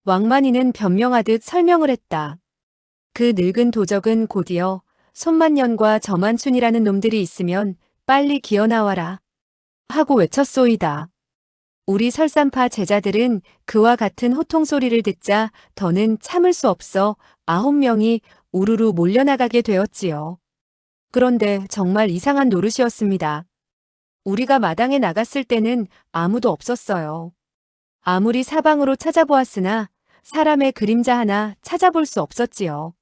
왕만이는 변명하듯 설명을 했다. 그 늙은 도적은 곧이어 손만년과 저만춘이라는 놈들이 있으면 빨리 기어나와라 하고 외쳤소이다. 우리 설산파 제자들은 그와 같은 호통 소리를 듣자 더는 참을 수 없어 9명이 우르르 몰려나가게 되었지요. 그런데 정말 이상한 노릇이었습니다. 우리가 마당에 나갔을 때는 아무도 없었어요. 아무리 사방으로 찾아보았으나 사람의 그림자 하나 찾아볼 수 없었지요.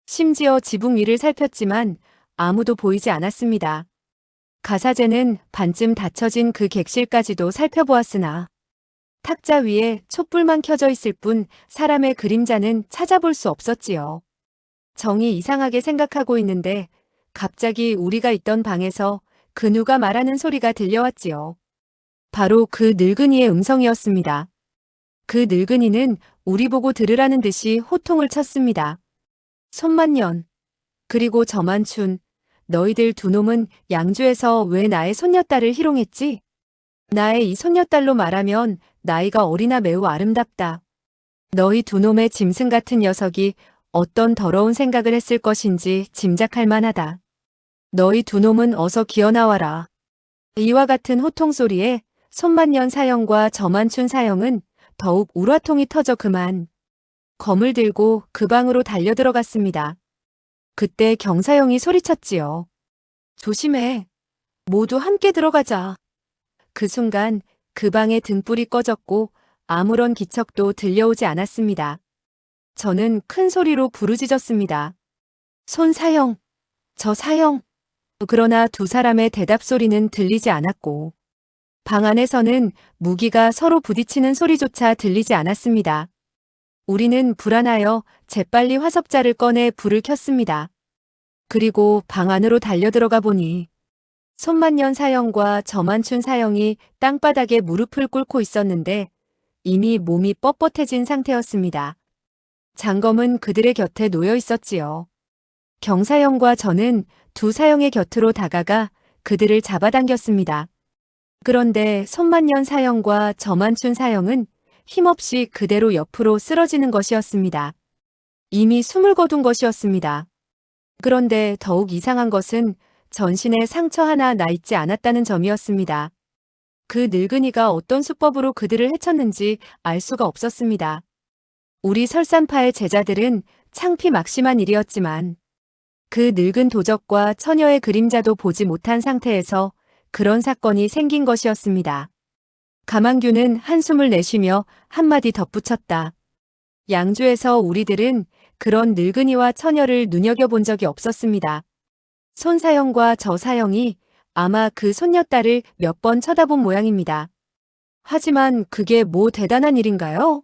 심지어 지붕 위를 살폈지만 아무도 보이지 않았습니다. 가사제는 반쯤 닫혀진 그 객실까지도 살펴보았으나 탁자 위에 촛불만 켜져 있을 뿐 사람의 그림자는 찾아볼 수 없었지요. 정이 이상하게 생각하고 있는데 갑자기 우리가 있던 방에서 그 누가 말하는 소리가 들려왔지요. 바로 그 늙은이의 음성이었습니다. 그 늙은이는 우리 보고 들으라는 듯이 호통을 쳤습니다. 손만년, 그리고 저만춘, 너희들 두 놈은 양주에서 왜 나의 손녀딸을 희롱했지? 나의 이 손녀딸로 말하면 나이가 어리나 매우 아름답다. 너희 두 놈의 짐승 같은 녀석이 어떤 더러운 생각을 했을 것인지 짐작할 만하다. 너희 두 놈은 어서 기어나와라. 이와 같은 호통 소리에 손만년 사형과 저만춘 사형은 더욱 우라통이 터져 그만 검을 들고 그 방으로 달려들어갔습니다. 그때 경사형이 소리쳤지요. 조심해. 모두 함께 들어가자. 그 순간 그 방의 등불이 꺼졌고 아무런 기척도 들려오지 않았습니다. 저는 큰 소리로 부르짖었습니다. 손사형, 저 사형. 그러나 두 사람의 대답 소리는 들리지 않았고 방 안에서는 무기가 서로 부딪히는 소리조차 들리지 않았습니다. 우리는 불안하여 재빨리 화석자를 꺼내 불을 켰습니다. 그리고 방 안으로 달려들어가 보니 손만년 사형과 저만춘 사형이 땅바닥에 무릎을 꿇고 있었는데 이미 몸이 뻣뻣해진 상태였습니다. 장검은 그들의 곁에 놓여 있었지요. 경사형과 저는 두 사형의 곁으로 다가가 그들을 잡아당겼습니다. 그런데 손만년 사형과 저만춘 사형은 힘없이 그대로 옆으로 쓰러지는 것이었습니다. 이미 숨을 거둔 것이었습니다. 그런데 더욱 이상한 것은 전신에 상처 하나 나 있지 않았다는 점이었습니다. 그 늙은이가 어떤 수법으로 그들을 해쳤는지 알 수가 없었습니다. 우리 설산파의 제자들은 창피 막심한 일이었지만 그 늙은 도적과 처녀의 그림자도 보지 못한 상태에서 그런 사건이 생긴 것이었습니다. 가만규는 한숨을 내쉬며 한마디 덧붙였다. 양주에서 우리들은 그런 늙은이와 처녀를 눈여겨본 적이 없었습니다. 손사형과 저사형이 아마 그 손녀딸을 몇 번 쳐다본 모양입니다. 하지만 그게 뭐 대단한 일인가요?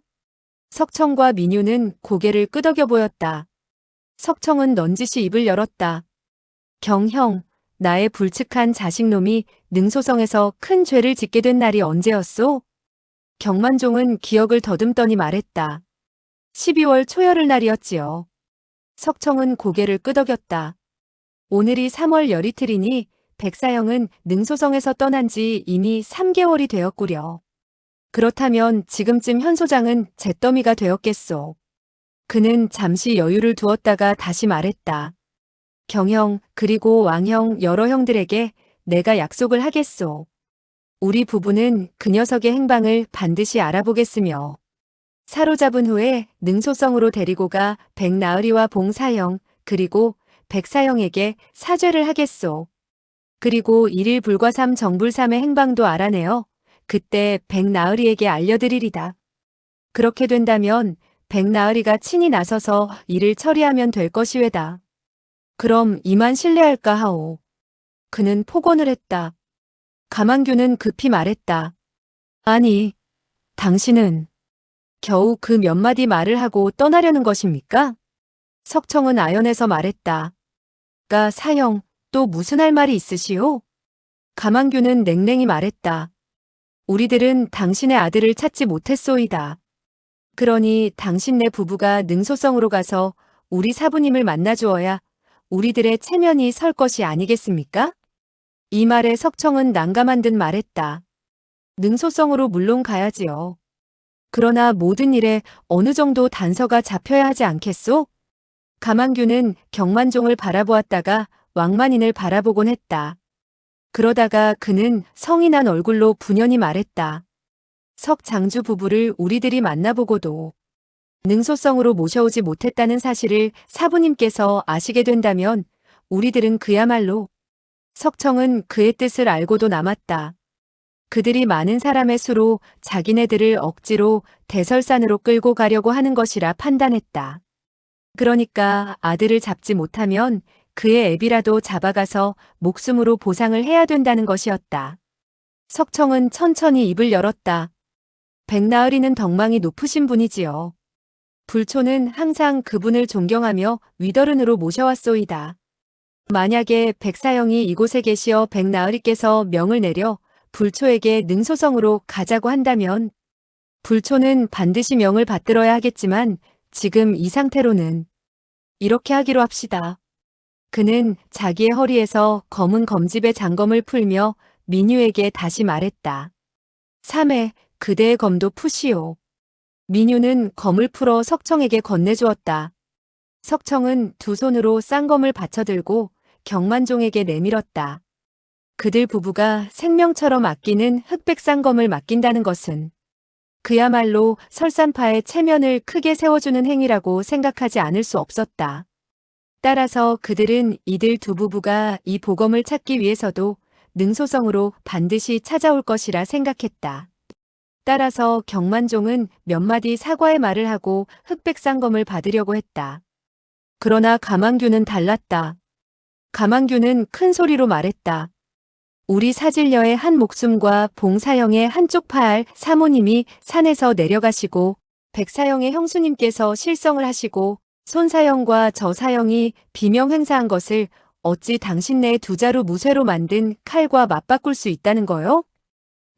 석청과 민유는 고개를 끄덕여 보였다. 석청은 넌지시 입을 열었다. 경형, 나의 불측한 자식놈이 능소성에서 큰 죄를 짓게 된 날이 언제였소? 경만종은 기억을 더듬더니 말했다. 12월 초열흘 날이었지요. 석청은 고개를 끄덕였다. 오늘이 3월 열이틀이니 백사형은 능소성에서 떠난 지 이미 3개월이 되었구려. 그렇다면 지금쯤 현소장은 잿더미가 되었겠소. 그는 잠시 여유를 두었다가 다시 말했다. 경형 그리고 왕형 여러 형들에게 내가 약속을 하겠소. 우리 부부는 그 녀석의 행방을 반드시 알아보겠으며 사로잡은 후에 능소성으로 데리고 가 백나으리와 봉사형 그리고 백사형에게 사죄를 하겠소. 그리고 일일 불과삼 정불삼의 행방도 알아내어 그때 백나으리에게 알려드리리다. 그렇게 된다면 백나으리가 친히 나서서 일을 처리하면 될 것이외다. 그럼 이만 실례할까 하오. 그는 폭언을 했다. 가만규는 급히 말했다. 아니, 당신은 겨우 그 몇 마디 말을 하고 떠나려는 것입니까? 석청은 아연해서 말했다. 가 사형, 또 무슨 할 말이 있으시오? 가만규는 냉랭히 말했다. 우리들은 당신의 아들을 찾지 못했소이다. 그러니 당신네 부부가 능소성으로 가서 우리 사부님을 만나주어야 우리들의 체면이 설 것이 아니겠습니까? 이 말에 석청은 난감한 듯 말했다. 능소성으로 물론 가야지요. 그러나 모든 일에 어느 정도 단서가 잡혀야 하지 않겠소? 가만규는 경만종을 바라보았다가 왕만인을 바라보곤 했다. 그러다가 그는 성이 난 얼굴로 분연히 말했다. 석 장주 부부를 우리들이 만나보고도 능소성으로 모셔오지 못했다는 사실을 사부님께서 아시게 된다면 우리들은 그야말로. 석청은 그의 뜻을 알고도 남았다. 그들이 많은 사람의 수로 자기네들을 억지로 대설산으로 끌고 가려고 하는 것이라 판단했다. 그러니까 아들을 잡지 못하면 그의 애비라도 잡아가서 목숨으로 보상을 해야 된다는 것이었다. 석청은 천천히 입을 열었다. 백나으리는 덕망이 높으신 분이지요. 불초는 항상 그분을 존경하며 위더른으로 모셔왔소이다. 만약에 백사형이 이곳에 계시어 백나으리께서 명을 내려 불초에게 능소성으로 가자고 한다면 불초는 반드시 명을 받들어야 하겠지만 지금 이 상태로는 이렇게 하기로 합시다. 그는 자기의 허리에서 검은 검집의 장검을 풀며 민유에게 다시 말했다. 3회 그대의 검도 푸시오. 민유는 검을 풀어 석청에게 건네주었다. 석청은 두 손으로 쌍검을 받쳐들고 경만종에게 내밀었다. 그들 부부가 생명처럼 아끼는 흑백 쌍검을 맡긴다는 것은 그야말로 설산파의 체면을 크게 세워주는 행위라고 생각하지 않을 수 없었다. 따라서 그들은 이들 두 부부가 이 보검을 찾기 위해서도 능소성으로 반드시 찾아올 것이라 생각했다. 따라서 경만종은 몇 마디 사과의 말을 하고 흑백 쌍검을 받으려고 했다. 그러나 가만규는 달랐다. 가만규는 큰 소리로 말했다. 우리 사질녀의 한 목숨과 봉사형의 한쪽 팔 사모님이 산에서 내려가시고 백사형의 형수님께서 실성을 하시고 손사형과 저사형이 비명 행사한 것을 어찌 당신네 두 자루 무쇠로 만든 칼과 맞바꿀 수 있다는 거요?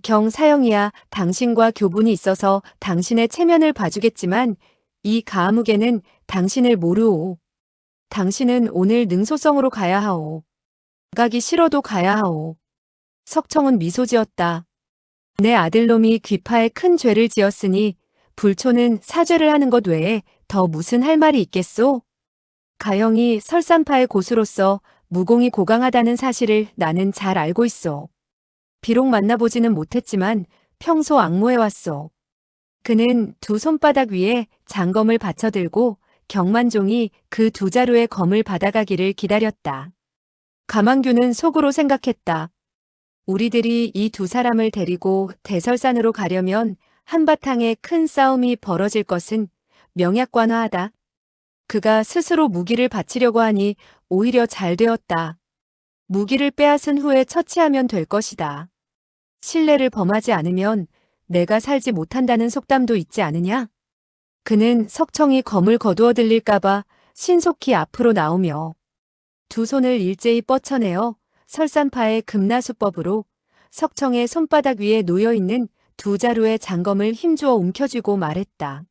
경사형이야 당신과 교분이 있어서 당신의 체면을 봐주겠지만 이 가아무개는 당신을 모르오. 당신은 오늘 능소성으로 가야 하오. 가기 싫어도 가야 하오. 석청은 미소 지었다. 내 아들놈이 귀파에 큰 죄를 지었으니 불초는 사죄를 하는 것 외에 더 무슨 할 말이 있겠소? 가영이 설산파의 고수로서 무공이 고강하다는 사실을 나는 잘 알고 있어. 비록 만나보지는 못했지만 평소 악모해왔소. 그는 두 손바닥 위에 장검을 받쳐들고 경만종이 그 두 자루의 검을 받아가기를 기다렸다. 가만규는 속으로 생각했다. 우리들이 이 두 사람을 데리고 대설산으로 가려면 한바탕에 큰 싸움이 벌어질 것은 명약관화하다. 그가 스스로 무기를 바치려고 하니 오히려 잘 되었다. 무기를 빼앗은 후에 처치하면 될 것이다. 신뢰를 범하지 않으면 내가 살지 못한다는 속담도 있지 않으냐? 그는 석청이 검을 거두어 들릴까봐 신속히 앞으로 나오며 두 손을 일제히 뻗쳐내어 설산파의 금나수법으로 석청의 손바닥 위에 놓여있는 두 자루의 장검을 힘주어 움켜쥐고 말했다.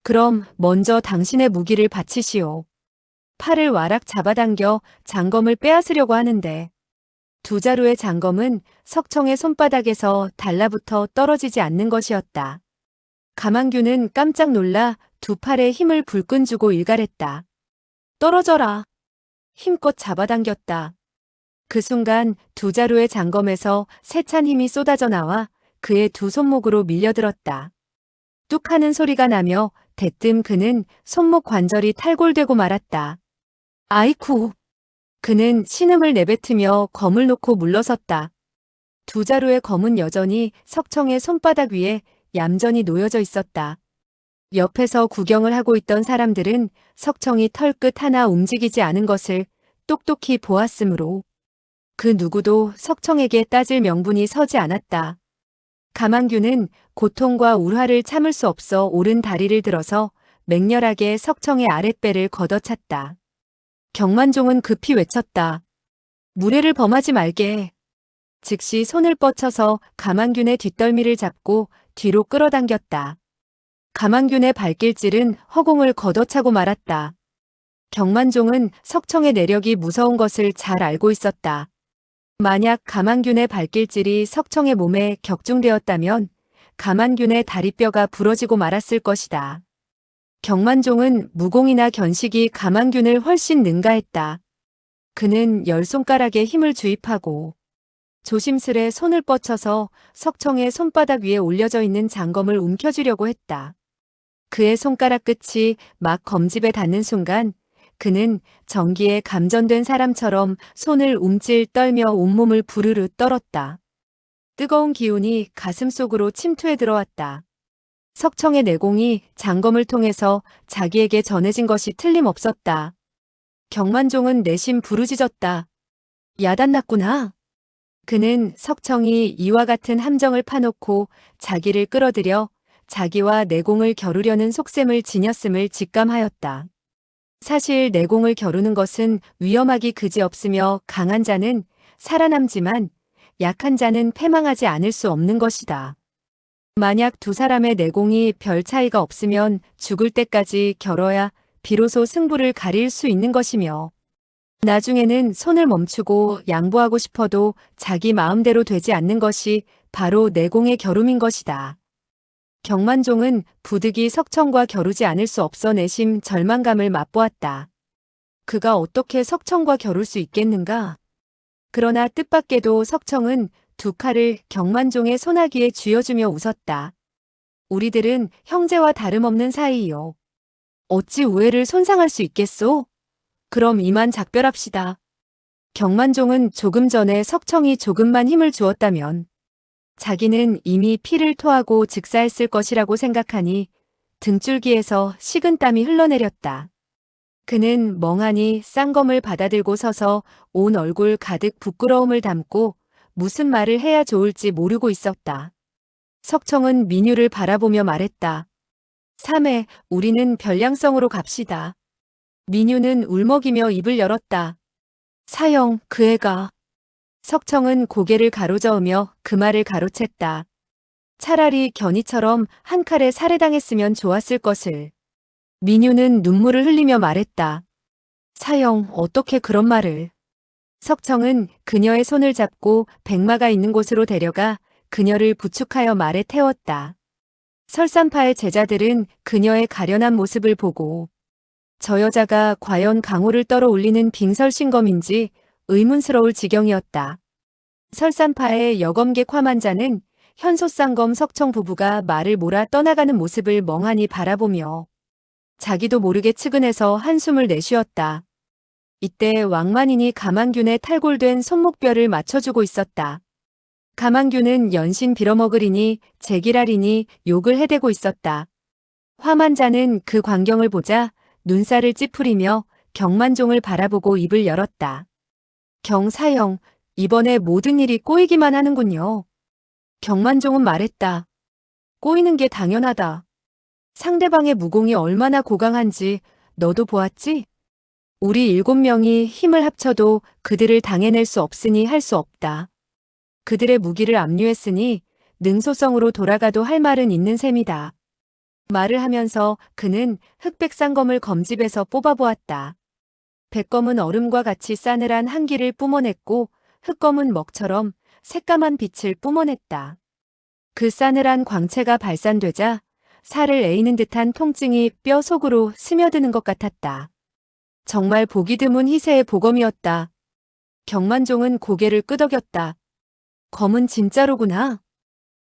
그럼 먼저 당신의 무기를 바치시오. 팔을 와락 잡아당겨 장검을 빼앗으려고 하는데 두 자루의 장검은 석청의 손바닥에서 달라붙어 떨어지지 않는 것이었다. 가만규는 깜짝 놀라 두 팔에 힘을 불끈 주고 일갈했다. 떨어져라. 힘껏 잡아당겼다. 그 순간 두 자루의 장검에서 세찬 힘이 쏟아져 나와 그의 두 손목으로 밀려들었다. 뚝 하는 소리가 나며 대뜸 그는 손목 관절이 탈골되고 말았다. 아이쿠. 그는 신음을 내뱉으며 검을 놓고 물러섰다. 두 자루의 검은 여전히 석청의 손바닥 위에 얌전히 놓여져 있었다. 옆에서 구경을 하고 있던 사람들은 석청이 털끝 하나 움직이지 않은 것을 똑똑히 보았으므로 그 누구도 석청에게 따질 명분이 서지 않았다. 가만규는 고통과 울화를 참을 수 없어 오른 다리를 들어서 맹렬하게 석청의 아랫배를 걷어찼다. 경만종은 급히 외쳤다. 무례를 범하지 말게. 즉시 손을 뻗쳐서 가만균의 뒷덜미를 잡고 뒤로 끌어당겼다. 가만균의 발길질은 허공을 걷어차고 말았다. 경만종은 석청의 내력이 무서운 것을 잘 알고 있었다. 만약 가만균의 발길질이 석청의 몸에 격중되었다면 가만균의 다리뼈가 부러지고 말았을 것이다. 경만종은 무공이나 견식이 가만균을 훨씬 능가했다. 그는 10손가락에 힘을 주입하고 조심스레 손을 뻗쳐서 석청의 손바닥 위에 올려져 있는 장검을 움켜쥐려고 했다. 그의 손가락 끝이 막 검집에 닿는 순간 그는 전기에 감전된 사람처럼 손을 움찔 떨며 온몸을 부르르 떨었다. 뜨거운 기운이 가슴 속으로 침투해 들어왔다. 석청의 내공이 장검을 통해서 자기에게 전해진 것이 틀림없었다. 경만종은 내심 부르짖었다. 야단났구나. 그는 석청이 이와 같은 함정을 파놓고 자기를 끌어들여 자기와 내공을 겨루려는 속셈을 지녔음을 직감하였다. 사실 내공을 겨루는 것은 위험하기 그지없으며 강한 자는 살아남지만 약한 자는 패망하지 않을 수 없는 것이다. 만약 두 사람의 내공이 별 차이가 없으면 죽을 때까지 겨뤄야 비로소 승부를 가릴 수 있는 것이며 나중에는 손을 멈추고 양보하고 싶어도 자기 마음대로 되지 않는 것이 바로 내공의 겨룸인 것이다. 경만종은 부득이 석청과 겨루지 않을 수 없어 내심 절망감을 맛보았다. 그가 어떻게 석청과 겨룰 수 있겠는가? 그러나 뜻밖에도 석청은 두 칼을 경만종의 손아귀에 쥐어주며 웃었다. 우리들은 형제와 다름없는 사이요. 어찌 우애를 손상할 수 있겠소? 그럼 이만 작별합시다. 경만종은 조금 전에 석청이 조금만 힘을 주었다면 자기는 이미 피를 토하고 즉사했을 것이라고 생각하니 등줄기에서 식은땀이 흘러내렸다. 그는 멍하니 쌍검을 받아들고 서서 온 얼굴 가득 부끄러움을 담고 무슨 말을 해야 좋을지 모르고 있었다. 석청은 민유를 바라보며 말했다. 삼해, 우리는 별량성으로 갑시다. 민유는 울먹이며 입을 열었다. 사형, 그 애가. 석청은 고개를 가로저으며 그 말을 가로챘다. 차라리 견이처럼 한 칼에 살해당했으면 좋았을 것을. 민유는 눈물을 흘리며 말했다. 사형, 어떻게 그런 말을. 석청은 그녀의 손을 잡고 백마가 있는 곳으로 데려가 그녀를 부축하여 말에 태웠다. 설산파의 제자들은 그녀의 가련한 모습을 보고 저 여자가 과연 강호를 떨어 올리는 빙설신검인지 의문스러울 지경이었다. 설산파의 여검객 화만자는 현소쌍검 석청 부부가 말을 몰아 떠나가는 모습을 멍하니 바라보며 자기도 모르게 측은해서 한숨을 내쉬었다. 이때 왕만인이 가만균의 탈골된 손목뼈를 맞춰주고 있었다. 가만균은 연신 빌어먹으리니 제기라리니 욕을 해대고 있었다. 화만자는 그 광경을 보자 눈살을 찌푸리며 경만종을 바라보고 입을 열었다. 경사형, 이번에 모든 일이 꼬이기만 하는군요. 경만종은 말했다. 꼬이는 게 당연하다. 상대방의 무공이 얼마나 고강한지 너도 보았지? 우리 7명이 힘을 합쳐도 그들을 당해낼 수 없으니 할 수 없다. 그들의 무기를 압류했으니 능소성으로 돌아가도 할 말은 있는 셈이다. 말을 하면서 그는 흑백쌍검을 검집에서 뽑아보았다. 백검은 얼음과 같이 싸늘한 한기를 뿜어냈고 흑검은 먹처럼 새까만 빛을 뿜어냈다. 그 싸늘한 광채가 발산되자 살을 에이는 듯한 통증이 뼈 속으로 스며드는 것 같았다. 정말 보기 드문 희세의 보검이었다. 경만종은 고개를 끄덕였다. 검은 진짜로구나.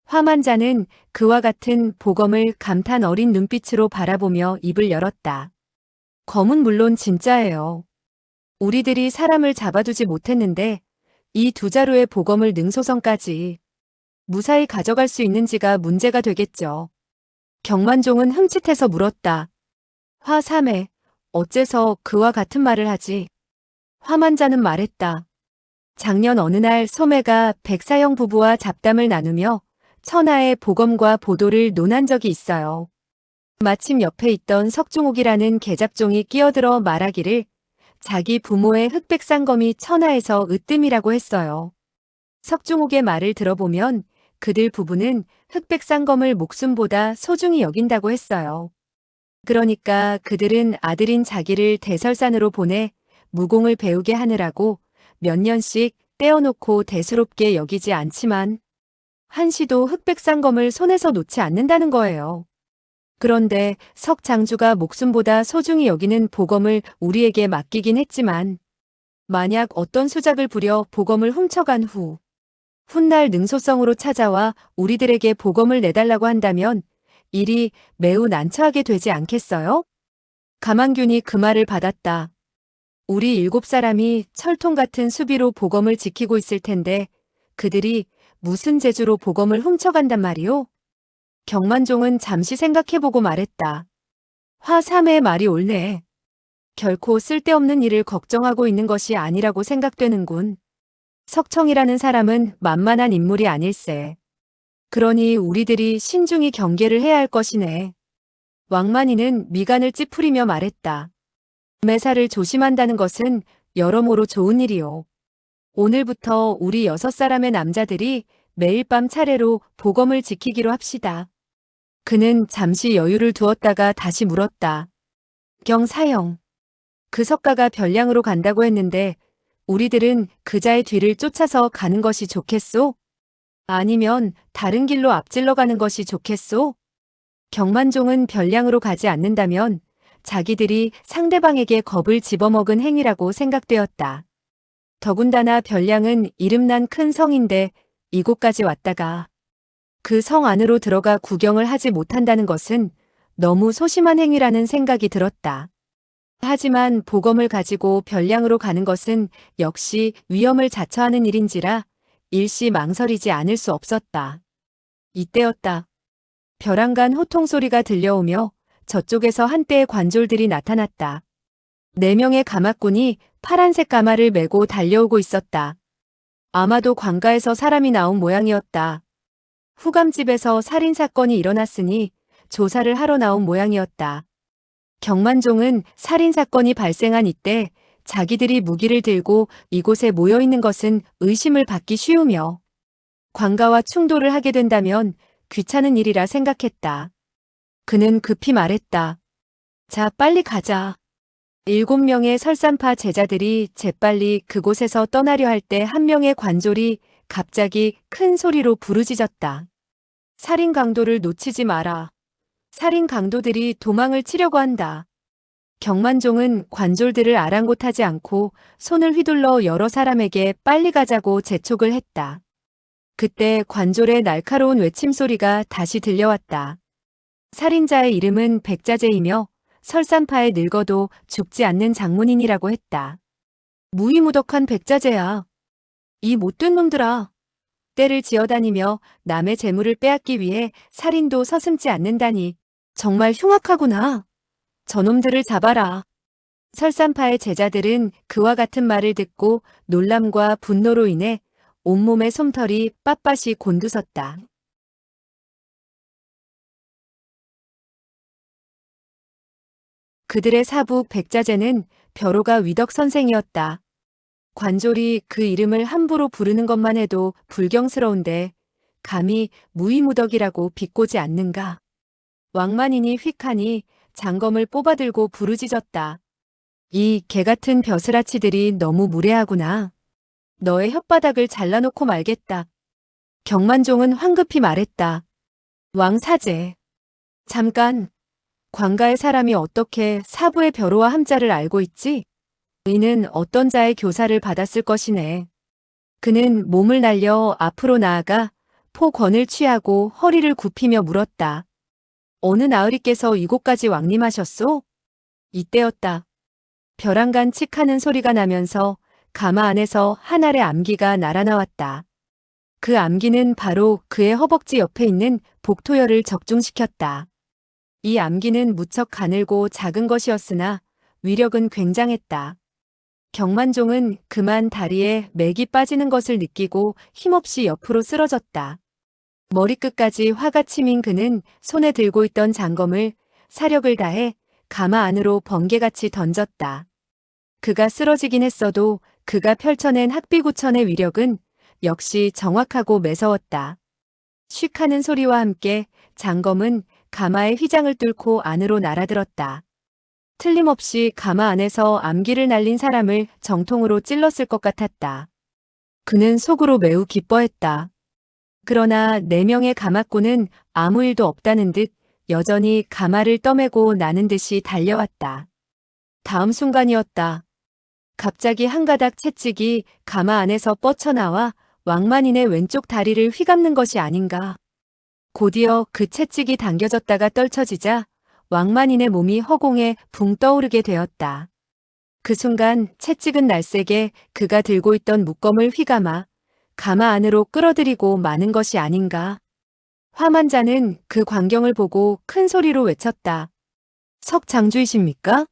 화만자는 그와 같은 보검을 감탄 어린 눈빛으로 바라보며 입을 열었다. 검은 물론 진짜예요. 우리들이 사람을 잡아두지 못했는데 이 두 자루의 보검을 능소성까지 무사히 가져갈 수 있는지가 문제가 되겠죠. 경만종은 흠칫해서 물었다. 화삼해, 어째서 그와 같은 말을 하지? 화만자는 말했다. 작년 어느 날 소매가 백사형 부부와 잡담을 나누며 천하의 보검과 보도를 논한 적이 있어요. 마침 옆에 있던 석중옥이라는 계잡종이 끼어들어 말하기를 자기 부모의 흑백쌍검이 천하에서 으뜸이라고 했어요. 석중옥의 말을 들어보면 그들 부부는 흑백쌍검을 목숨보다 소중히 여긴다고 했어요. 그러니까 그들은 아들인 자기를 대설산으로 보내 무공을 배우게 하느라고 몇 년씩 떼어놓고 대수롭게 여기지 않지만 한시도 흑백상검을 손에서 놓지 않는다는 거예요. 그런데 석 장주가 목숨보다 소중히 여기는 보검을 우리에게 맡기긴 했지만 만약 어떤 수작을 부려 보검을 훔쳐간 후 훗날 능소성으로 찾아와 우리들에게 보검을 내달라고 한다면 일이 매우 난처하게 되지 않겠어요? 가만균이 그 말을 받았다. 우리 7사람이 철통 같은 수비로 보검을 지키고 있을 텐데 그들이 무슨 재주로 보검을 훔쳐간단 말이오? 경만종은 잠시 생각해보고 말했다. 화삼의 말이 옳네. 결코 쓸데없는 일을 걱정하고 있는 것이 아니라고 생각되는군. 석청이라는 사람은 만만한 인물이 아닐세. 그러니 우리들이 신중히 경계를 해야 할 것이네. 왕만이는 미간을 찌푸리며 말했다. 매사를 조심한다는 것은 여러모로 좋은 일이오. 오늘부터 우리 6사람의 남자들이 매일 밤 차례로 보검을 지키기로 합시다. 그는 잠시 여유를 두었다가 다시 물었다. 경사형. 그 석가가 별량으로 간다고 했는데 우리들은 그자의 뒤를 쫓아서 가는 것이 좋겠소? 아니면 다른 길로 앞질러 가는 것이 좋겠소? 경만종은 별량으로 가지 않는다면 자기들이 상대방에게 겁을 집어먹은 행위라고 생각되었다. 더군다나 별량은 이름난 큰 성인데 이곳까지 왔다가 그 성 안으로 들어가 구경을 하지 못한다는 것은 너무 소심한 행위라는 생각이 들었다. 하지만 보검을 가지고 별량으로 가는 것은 역시 위험을 자처하는 일인지라 일시 망설이지 않을 수 없었다. 이때였다. 벼랑간 호통 소리가 들려오며 저쪽에서 한때의 관졸들이 나타났다. 4명의 가마꾼이 파란색 가마를 메고 달려오고 있었다. 아마도 관가에서 사람이 나온 모양이었다. 후감집에서 살인사건이 일어났으니 조사를 하러 나온 모양이었다. 경만종은 살인사건이 발생한 이때 자기들이 무기를 들고 이곳에 모여있는 것은 의심을 받기 쉬우며 관가와 충돌을 하게 된다면 귀찮은 일이라 생각했다. 그는 급히 말했다. 자, 빨리 가자. 7명의 설산파 제자들이 재빨리 그곳에서 떠나려 할 때 한 명의 관졸이 갑자기 큰 소리로 부르짖었다. 살인 강도를 놓치지 마라. 살인 강도들이 도망을 치려고 한다. 경만종은 관졸들을 아랑곳하지 않고 손을 휘둘러 여러 사람에게 빨리 가자고 재촉을 했다. 그때 관졸의 날카로운 외침소리가 다시 들려왔다. 살인자의 이름은 백자재이며 설산파에 늙어도 죽지 않는 장문인이라고 했다. 무이무덕한 백자재야. 이 못된 놈들아. 때를 지어다니며 남의 재물을 빼앗기 위해 살인도 서슴지 않는다니 정말 흉악하구나. 저놈들을 잡아라. 설산파의 제자들은 그와 같은 말을 듣고 놀람과 분노로 인해 온몸의 솜털이 빳빳이 곤두섰다. 그들의 사부 백자재는 벼로가 위덕 선생이었다. 관졸이 그 이름을 함부로 부르는 것만 해도 불경스러운데 감히 무이무덕이라고 비꼬지 않는가. 왕만인이 휙하니 장검을 뽑아들고 부르짖었다. 이 개같은 벼슬아치들이 너무 무례하구나. 너의 혓바닥을 잘라놓고 말겠다. 경만종은 황급히 말했다. 왕사제. 잠깐. 관가의 사람이 어떻게 사부의 벼로와 함자를 알고 있지? 이는 어떤 자의 교사를 받았을 것이네. 그는 몸을 날려 앞으로 나아가 포권을 취하고 허리를 굽히며 물었다. 어느 나으리께서 이곳까지 왕림하셨소? 이때였다. 벼랑간 칙하는 소리가 나면서 가마 안에서 한 알의 암기가 날아나왔다. 그 암기는 바로 그의 허벅지 옆에 있는 복토열을 적중시켰다. 이 암기는 무척 가늘고 작은 것이었으나 위력은 굉장했다. 경만종은 그만 다리에 맥이 빠지는 것을 느끼고 힘없이 옆으로 쓰러졌다. 머리끝까지 화가 치민 그는 손에 들고 있던 장검을 사력을 다해 가마 안으로 번개같이 던졌다. 그가 쓰러지긴 했어도 그가 펼쳐낸 학비구천의 위력은 역시 정확하고 매서웠다. 쉭 하는 소리와 함께 장검은 가마의 휘장을 뚫고 안으로 날아들었다. 틀림없이 가마 안에서 암기를 날린 사람을 정통으로 찔렀을 것 같았다. 그는 속으로 매우 기뻐했다. 그러나 4명의 가마꾼은 아무 일도 없다는 듯 여전히 가마를 떠매고 나는 듯이 달려왔다. 다음 순간이었다. 갑자기 한 가닥 채찍이 가마 안에서 뻗쳐나와 왕만인의 왼쪽 다리를 휘감는 것이 아닌가. 곧이어 그 채찍이 당겨졌다가 떨쳐지자 왕만인의 몸이 허공에 붕 떠오르게 되었다. 그 순간 채찍은 날쌔게 그가 들고 있던 묶검을 휘감아 가마 안으로 끌어들이고 마는 것이 아닌가. 화만자는 그 광경을 보고 큰 소리로 외쳤다. 석장주이십니까?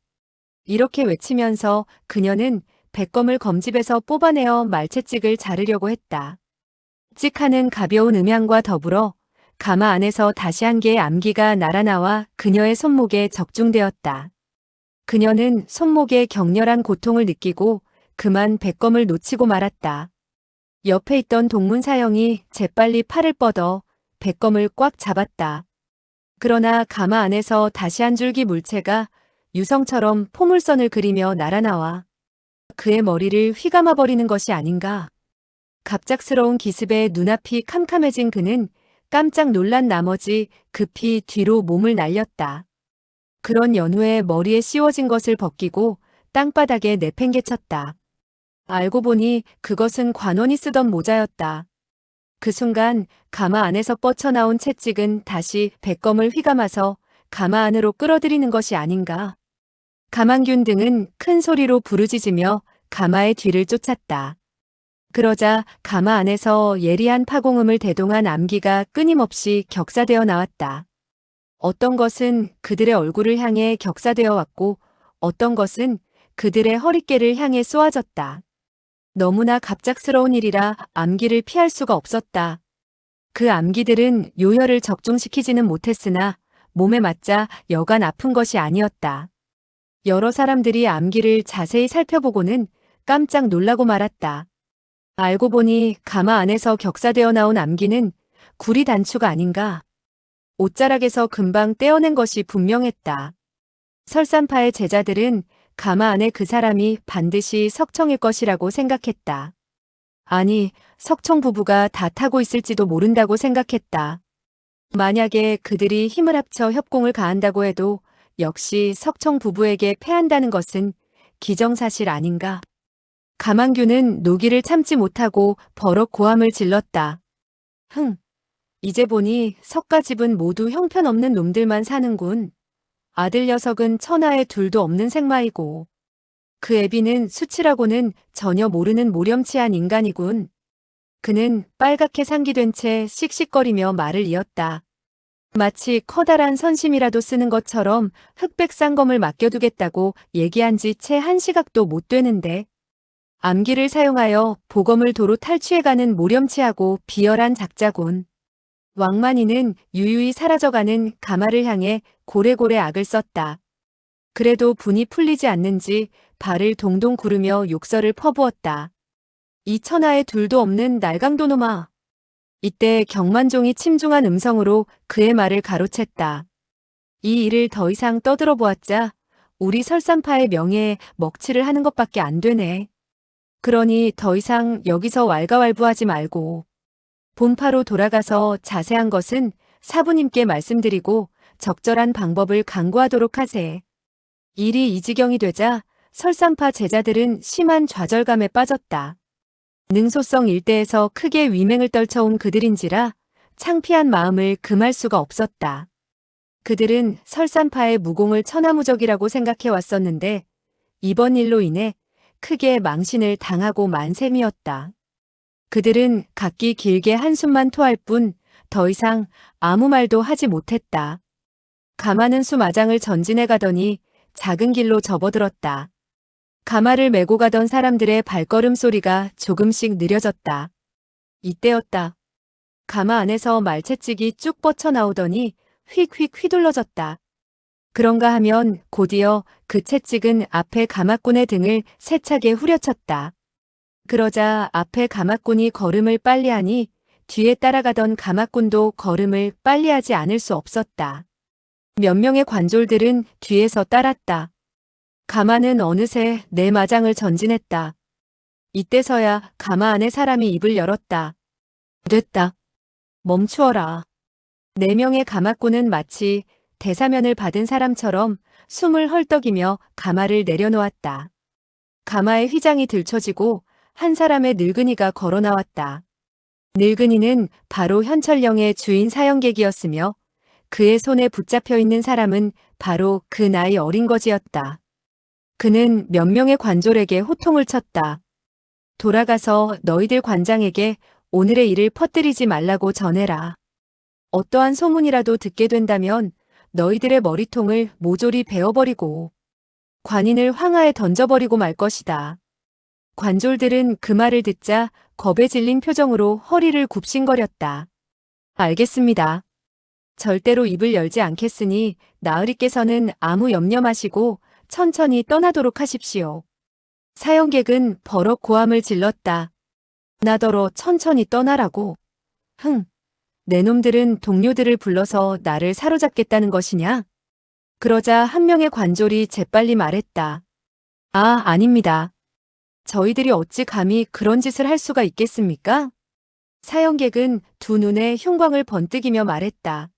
이렇게 외치면서 그녀는 백검을 검집에서 뽑아내어 말채찍을 자르려고 했다. 찍하는 가벼운 음향과 더불어 가마 안에서 다시 한 개의 암기가 날아나와 그녀의 손목에 적중되었다. 그녀는 손목에 격렬한 고통을 느끼고 그만 백검을 놓치고 말았다. 옆에 있던 동문사형이 재빨리 팔을 뻗어 백검을 꽉 잡았다. 그러나 가마 안에서 다시 한 줄기 물체가 유성처럼 포물선을 그리며 날아나와 그의 머리를 휘감아버리는 것이 아닌가. 갑작스러운 기습에 눈앞이 캄캄해진 그는 깜짝 놀란 나머지 급히 뒤로 몸을 날렸다. 그런 연후에 머리에 씌워진 것을 벗기고 땅바닥에 내팽개쳤다. 알고 보니 그것은 관원이 쓰던 모자였다. 그 순간 가마 안에서 뻗쳐나온 채찍은 다시 백검을 휘감아서 가마 안으로 끌어들이는 것이 아닌가. 가만균 등은 큰 소리로 부르짖으며 가마의 뒤를 쫓았다. 그러자 가마 안에서 예리한 파공음을 대동한 암기가 끊임없이 격사되어 나왔다. 어떤 것은 그들의 얼굴을 향해 격사되어 왔고 어떤 것은 그들의 허리깨를 향해 쏘아졌다. 너무나 갑작스러운 일이라 암기를 피할 수가 없었다. 그 암기들은 요혈을 적중시키지는 못했으나 몸에 맞자 여간 아픈 것이 아니었다. 여러 사람들이 암기를 자세히 살펴보고는 깜짝 놀라고 말았다. 알고 보니 가마 안에서 격사되어 나온 암기는 구리 단추가 아닌가. 옷자락에서 금방 떼어낸 것이 분명했다. 설산파의 제자들은 가마 안에 그 사람이 반드시 석청일 것이라고 생각했다. 아니, 석청 부부가 다 타고 있을지도 모른다고 생각했다. 만약에 그들이 힘을 합쳐 협공을 가한다고 해도 역시 석청 부부에게 패한다는 것은 기정사실 아닌가. 가만규는 노기를 참지 못하고 버럭 고함을 질렀다. 이제 보니 석가집은 모두 형편없는 놈들만 사는군. 아들 녀석은 천하에 둘도 없는 생마이고 그 애비는 수치라고는 전혀 모르는 모렴치한 인간이군. 그는 빨갛게 상기된 채 씩씩거리며 말을 이었다. 마치 커다란 선심이라도 쓰는 것처럼 흑백 쌍검을 맡겨두겠다고 얘기한 지 채 한 시각도 못 되는데 암기를 사용하여 보검을 도로 탈취해가는 모렴치하고 비열한 작자곤. 왕만이는 유유히 사라져가는 가마를 향해 고래고래 악을 썼다. 그래도 분이 풀리지 않는지 발을 동동 구르며 욕설을 퍼부었다. 이 천하에 둘도 없는 날강도놈아. 이때 경만종이 침중한 음성으로 그의 말을 가로챘다. 이 일을 더 이상 떠들어 보았자 우리 설산파의 명예에 먹칠을 하는 것밖에 안 되네. 그러니 더 이상 여기서 왈가왈부하지 말고 본파로 돌아가서 자세한 것은 사부님께 말씀드리고 적절한 방법을 강구하도록 하세. 일이 이 지경이 되자 설산파 제자들은 심한 좌절감에 빠졌다. 능소성 일대에서 크게 위맹을 떨쳐온 그들인지라 창피한 마음을 금할 수가 없었다. 그들은 설산파의 무공을 천하무적이라고 생각해 왔었는데 이번 일로 인해 크게 망신을 당하고 만 셈이었다. 그들은 각기 길게 한숨만 토할 뿐 더 이상 아무 말도 하지 못했다. 가마는 수마장을 전진해 가더니 작은 길로 접어들었다. 가마를 메고 가던 사람들의 발걸음 소리가 조금씩 느려졌다. 이때였다. 가마 안에서 말채찍이 쭉 뻗쳐나오더니 휙휙 휘둘러졌다. 그런가 하면 곧이어 그 채찍은 앞에 가마꾼의 등을 세차게 후려쳤다. 그러자 앞에 가마꾼이 걸음을 빨리하니 뒤에 따라가던 가마꾼도 걸음을 빨리하지 않을 수 없었다. 몇 명의 관졸들은 뒤에서 따랐다. 가마는 어느새 내 마장을 전진했다. 이때서야 가마 안에 사람이 입을 열었다. 됐다. 멈추어라. 4명의 가마꾼은 마치 대사면을 받은 사람처럼 숨을 헐떡이며 가마를 내려놓았다. 가마의 휘장이 들춰지고 한 사람의 늙은이가 걸어 나왔다. 늙은이는 바로 현철령의 주인 사형객이었으며 그의 손에 붙잡혀 있는 사람은 바로 그 나이 어린 거지였다. 그는 몇 명의 관졸에게 호통을 쳤다. 돌아가서 너희들 관장에게 오늘의 일을 퍼뜨리지 말라고 전해라. 어떠한 소문이라도 듣게 된다면 너희들의 머리통을 모조리 베어버리고 관인을 황하에 던져버리고 말 것이다. 관졸들은 그 말을 듣자 겁에 질린 표정으로 허리를 굽신거렸다. 알겠습니다. 절대로 입을 열지 않겠으니 나으리께서는 아무 염려 마시고 천천히 떠나도록 하십시오. 사형객은 버럭 고함을 질렀다. 나더러 천천히 떠나라고. 내 놈들은 동료들을 불러서 나를 사로잡겠다는 것이냐? 그러자 한 명의 관졸이 재빨리 말했다. 아, 아닙니다. 저희들이 어찌 감히 그런 짓을 할 수가 있겠습니까? 사형객은 두 눈에 흉광을 번뜩이며 말했다.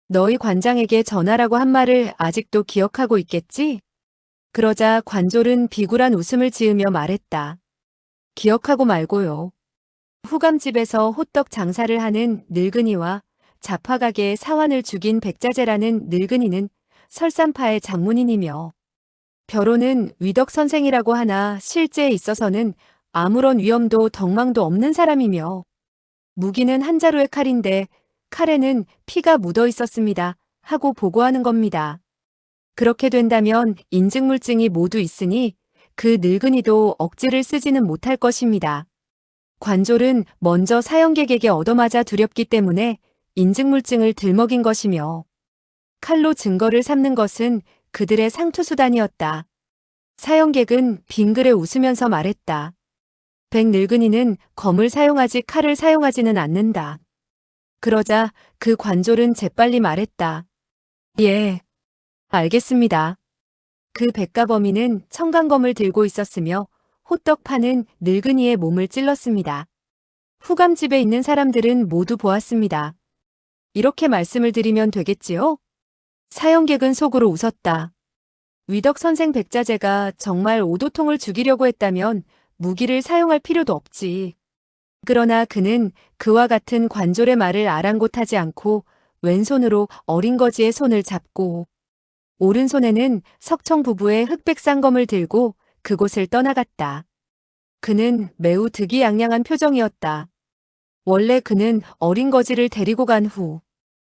너희 관장에게 전하라고 한 말을 아직도 기억하고 있겠지? 그러자 관졸은 비굴한 웃음을 지으며 말했다. 기억하고 말고요. 후감집에서 호떡 장사를 하는 늙은이와 잡화가게의 사환을 죽인 백자재라는 늙은이는 설산파의 장문인이며 벼로는 위덕 선생이라고 하나 실제에 있어서는 아무런 위엄도 덕망도 없는 사람이며 무기는 한 자루의 칼인데 칼에는 피가 묻어 있었습니다 하고 보고하는 겁니다. 그렇게 된다면 인증물증이 모두 있으니 그 늙은이도 억지를 쓰지는 못할 것입니다. 관졸은 먼저 사형객에게 얻어맞아 두렵기 때문에 인증물증을 들먹인 것이며 칼로 증거를 삼는 것은 그들의 상투수단이었다. 사형객은 빙그레 웃으면서 말했다. 백늙은이는 검을 사용하지 칼을 사용하지는 않는다. 그러자 그 관졸은 재빨리 말했다. 예, 알겠습니다. 그 백가범인은 청강검을 들고 있었으며 호떡 파는 늙은이의 몸을 찔렀습니다. 후감집에 있는 사람들은 모두 보았습니다. 이렇게 말씀을 드리면 되겠지요? 사형객은 속으로 웃었다. 위덕 선생 백자재가 정말 오도통을 죽이려고 했다면 무기를 사용할 필요도 없지. 그러나 그는 그와 같은 관졸의 말을 아랑곳하지 않고 왼손으로 어린 거지의 손을 잡고 오른손에는 석청 부부의 흑백 쌍검을 들고 그곳을 떠나갔다. 그는 매우 득이양양한 표정이었다. 원래 그는 어린 거지를 데리고 간 후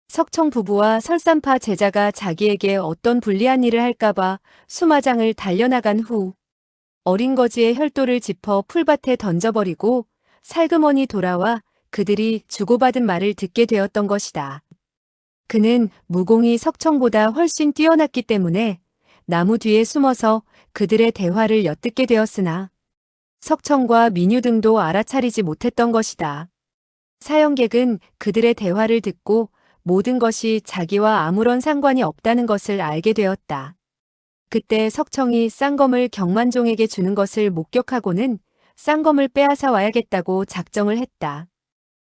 석청 부부와 설산파 제자가 자기에게 어떤 불리한 일을 할까봐 수마장을 달려나간 후 어린 거지의 혈도를 짚어 풀밭에 던져버리고 살그머니 돌아와 그들이 주고받은 말을 듣게 되었던 것이다. 그는 무공이 석청보다 훨씬 뛰어났기 때문에 나무 뒤에 숨어서 그들의 대화를 엿듣게 되었으나 석청과 민유 등도 알아차리지 못했던 것이다. 사형객은 그들의 대화를 듣고 모든 것이 자기와 아무런 상관이 없다는 것을 알게 되었다. 그때 석청이 쌍검을 경만종에게 주는 것을 목격하고는 쌍검을 빼앗아 와야겠다고 작정을 했다.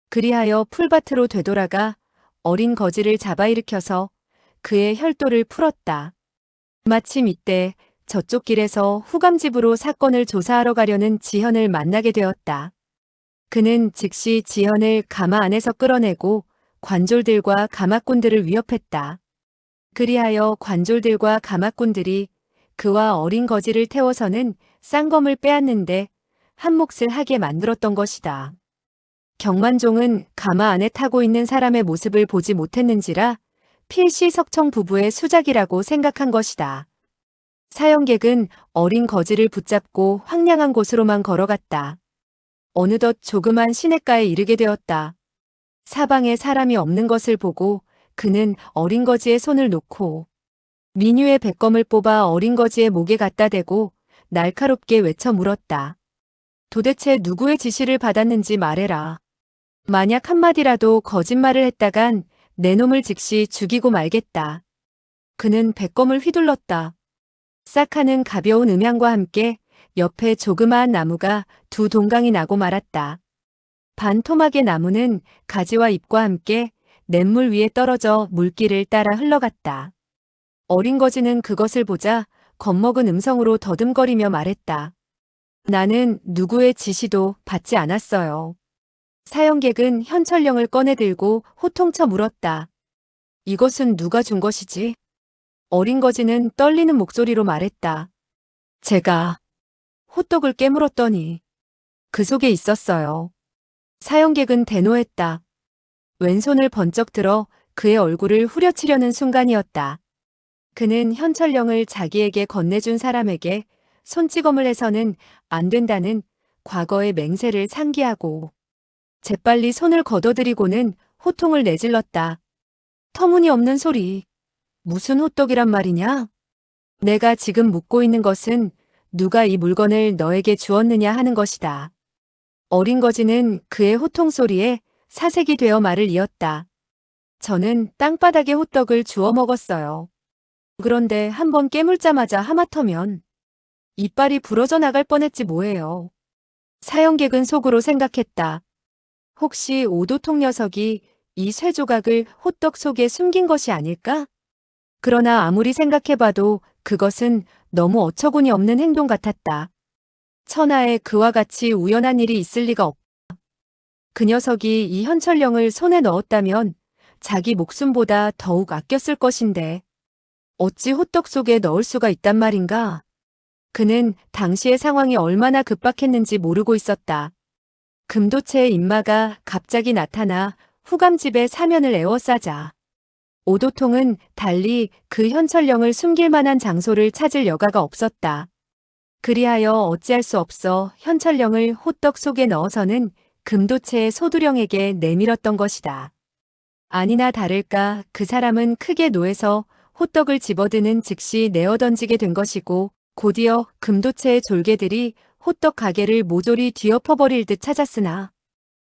그리하여 풀밭으로 되돌아가 어린 거지를 잡아 일으켜서 그의 혈도를 풀었다. 마침 이때 저쪽 길에서 후감집으로 사건을 조사하러 가려는 지현을 만나게 되었다. 그는 즉시 지현을 가마 안에서 끌어내고 관졸들과 가마꾼들을 위협했다. 그리하여 관졸들과 가마꾼들이 그와 어린 거지를 태워서는 쌍검을 빼앗는데 한 몫을 하게 만들었던 것이다. 경만종은 가마 안에 타고 있는 사람의 모습을 보지 못했는지라 필시 석청 부부의 수작이라고 생각한 것이다. 사형객은 어린 거지를 붙잡고 황량한 곳으로만 걸어갔다. 어느덧 조그만 시냇가에 이르게 되었다. 사방에 사람이 없는 것을 보고 그는 어린 거지의 손을 놓고 민유의 백검을 뽑아 어린 거지의 목에 갖다 대고 날카롭게 외쳐 물었다. 도대체 누구의 지시를 받았는지 말해라. 만약 한마디라도 거짓말을 했다간 내 놈을 즉시 죽이고 말겠다. 그는 백검을 휘둘렀다. 싹 하는 가벼운 음향과 함께 옆에 조그마한 나무가 두 동강이 나고 말았다. 반토막의 나무는 가지와 잎과 함께 냇물 위에 떨어져 물길을 따라 흘러갔다. 어린 거지는 그것을 보자 겁먹은 음성으로 더듬거리며 말했다. 나는 누구의 지시도 받지 않았어요. 사형객은 현철령을 꺼내 들고 호통쳐 물었다. 이것은 누가 준 것이지? 어린 거지는 떨리는 목소리로 말했다. 제가 호떡을 깨물었더니 그 속에 있었어요. 사형객은 대노했다. 왼손을 번쩍 들어 그의 얼굴을 후려치려는 순간이었다. 그는 현철령을 자기에게 건네준 사람에게 손찌검을 해서는 안 된다는 과거의 맹세를 상기하고 재빨리 손을 걷어들이고는 호통을 내질렀다. 터무니없는 소리. 무슨 호떡이란 말이냐? 내가 지금 묻고 있는 것은 누가 이 물건을 너에게 주었느냐 하는 것이다. 어린 거지는 그의 호통 소리에 사색이 되어 말을 이었다. 저는 땅바닥에 호떡을 주워 먹었어요. 그런데 한번 깨물자마자 하마터면 이빨이 부러져 나갈 뻔했지 뭐예요. 사형객은 속으로 생각했다. 혹시 오도통 녀석이 이 쇠조각을 호떡 속에 숨긴 것이 아닐까? 그러나 아무리 생각해봐도 그것은 너무 어처구니 없는 행동 같았다. 천하에 그와 같이 우연한 일이 있을 리가 없다. 그 녀석이 이 현철령을 손에 넣었다면 자기 목숨보다 더욱 아꼈을 것인데 어찌 호떡 속에 넣을 수가 있단 말인가? 그는 당시의 상황이 얼마나 급박했는지 모르고 있었다. 금도체의 인마가 갑자기 나타나 후감집의 사면을 에워싸자 오도통은 달리 그 현철령을 숨길 만한 장소를 찾을 여가가 없었다. 그리하여 어찌할 수 없어 현철령을 호떡 속에 넣어서는 금도체의 소두령에게 내밀었던 것이다. 아니나 다를까 그 사람은 크게 노해서 호떡을 집어드는 즉시 내어 던지게 된 것이고 곧이어 금도체의 졸개들이 호떡 가게를 모조리 뒤엎어버릴 듯 찾았으나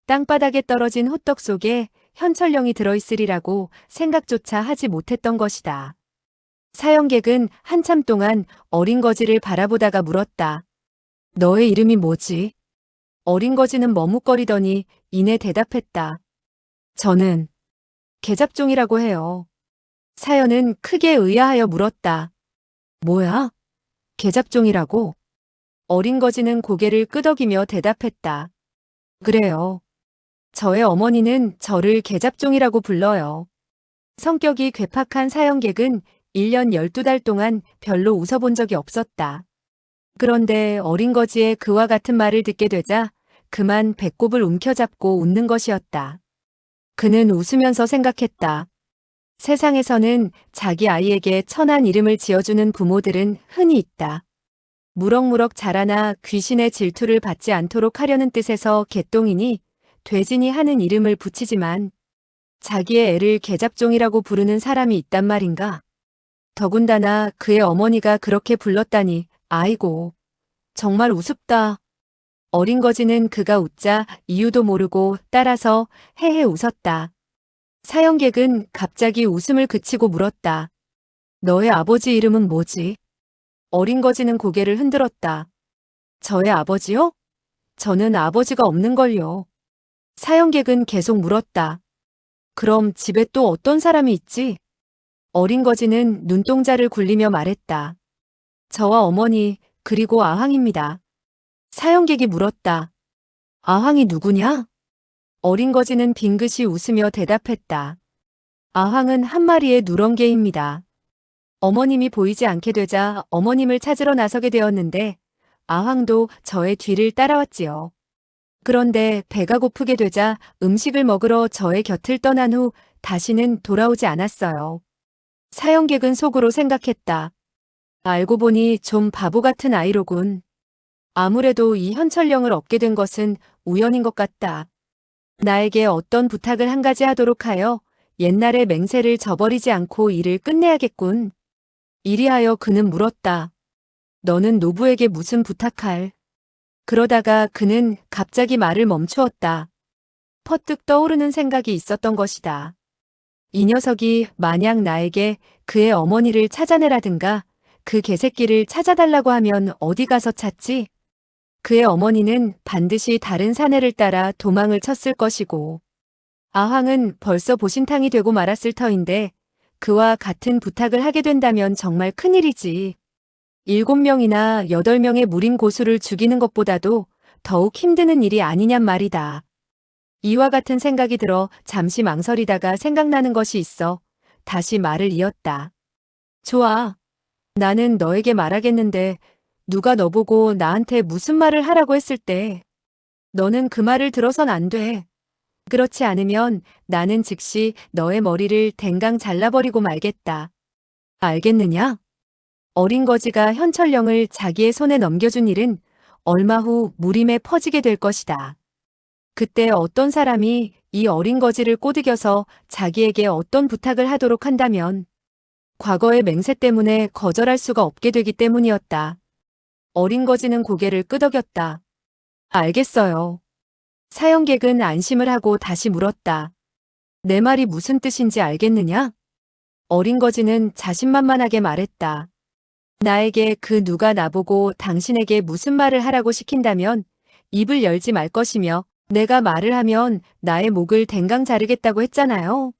땅바닥에 떨어진 호떡 속에 현철령이 들어있으리라고 생각조차 하지 못했던 것이다. 사형객은 한참 동안 어린 거지를 바라보다가 물었다. 너의 이름이 뭐지? 어린 거지는 머뭇거리더니 이내 대답했다. 저는 계잡종이라고 해요. 사연은 크게 의아하여 물었다. 뭐야? 계잡종이라고? 어린 거지는 고개를 끄덕이며 대답했다. 그래요. 저의 어머니는 저를 계잡종이라고 불러요. 성격이 괴팍한 사형객은 1년 12달 동안 별로 웃어본 적이 없었다. 그런데 어린 거지의 그와 같은 말을 듣게 되자 그만 배꼽을 움켜잡고 웃는 것이었다. 그는 웃으면서 생각했다. 세상에서는 자기 아이에게 천한 이름을 지어주는 부모들은 흔히 있다. 무럭무럭 자라나 귀신의 질투를 받지 않도록 하려는 뜻에서 개똥이니 돼지니 하는 이름을 붙이지만 자기의 애를 계잡종이라고 부르는 사람이 있단 말인가. 더군다나 그의 어머니가 그렇게 불렀다니 아이고 정말 우습다. 어린 거지는 그가 웃자 이유도 모르고 따라서 헤헤 웃었다. 사형객은 갑자기 웃음을 그치고 물었다. 너의 아버지 이름은 뭐지? 어린 거지는 고개를 흔들었다. 저의 아버지요? 저는 아버지가 없는걸요. 사형객은 계속 물었다. 그럼 집에 또 어떤 사람이 있지? 어린 거지는 눈동자를 굴리며 말했다. 저와 어머니 그리고 아황입니다. 사형객이 물었다. 아황이 누구냐? 어린 거지는 빙긋이 웃으며 대답했다. 아황은 한 마리의 누렁개입니다. 어머님이 보이지 않게 되자 어머님을 찾으러 나서게 되었는데 아황도 저의 뒤를 따라왔지요. 그런데 배가 고프게 되자 음식을 먹으러 저의 곁을 떠난 후 다시는 돌아오지 않았어요. 사형객은 속으로 생각했다. 알고 보니 좀 바보 같은 아이로군. 아무래도 이 현철령을 얻게 된 것은 우연인 것 같다. 나에게 어떤 부탁을 한 가지 하도록 하여 옛날의 맹세를 저버리지 않고 일을 끝내야겠군. 이리하여 그는 물었다. 너는 노부에게 무슨 부탁할? 그러다가 그는 갑자기 말을 멈추었다. 퍼뜩 떠오르는 생각이 있었던 것이다. 이 녀석이 만약 나에게 그의 어머니를 찾아내라든가 그 개새끼를 찾아달라고 하면 어디 가서 찾지? 그의 어머니는 반드시 다른 사내를 따라 도망을 쳤을 것이고, 아황은 벌써 보신탕이 되고 말았을 터인데 그와 같은 부탁을 하게 된다면 정말 큰일이지. 7명이나 8명의 무림 고수를 죽이는 것보다도 더욱 힘드는 일이 아니냔 말이다. 이와 같은 생각이 들어 잠시 망설이다가 생각나는 것이 있어 다시 말을 이었다. 좋아. 나는 너에게 말하겠는데 누가 너보고 나한테 무슨 말을 하라고 했을 때 너는 그 말을 들어선 안 돼. 그렇지 않으면 나는 즉시 너의 머리를 댕강 잘라버리고 말겠다. 알겠느냐? 어린 거지가 현철령을 자기의 손에 넘겨준 일은 얼마 후 무림에 퍼지게 될 것이다. 그때 어떤 사람이 이 어린 거지를 꼬드겨서 자기에게 어떤 부탁을 하도록 한다면 과거의 맹세 때문에 거절할 수가 없게 되기 때문이었다. 어린 거지는 고개를 끄덕였다. 알겠어요. 사형객은 안심을 하고 다시 물었다. 내 말이 무슨 뜻인지 알겠느냐? 어린 거지는 자신만만하게 말했다. 나에게 그 누가 나보고 당신에게 무슨 말을 하라고 시킨다면 입을 열지 말 것이며 내가 말을 하면 나의 목을 댕강 자르겠다고 했잖아요.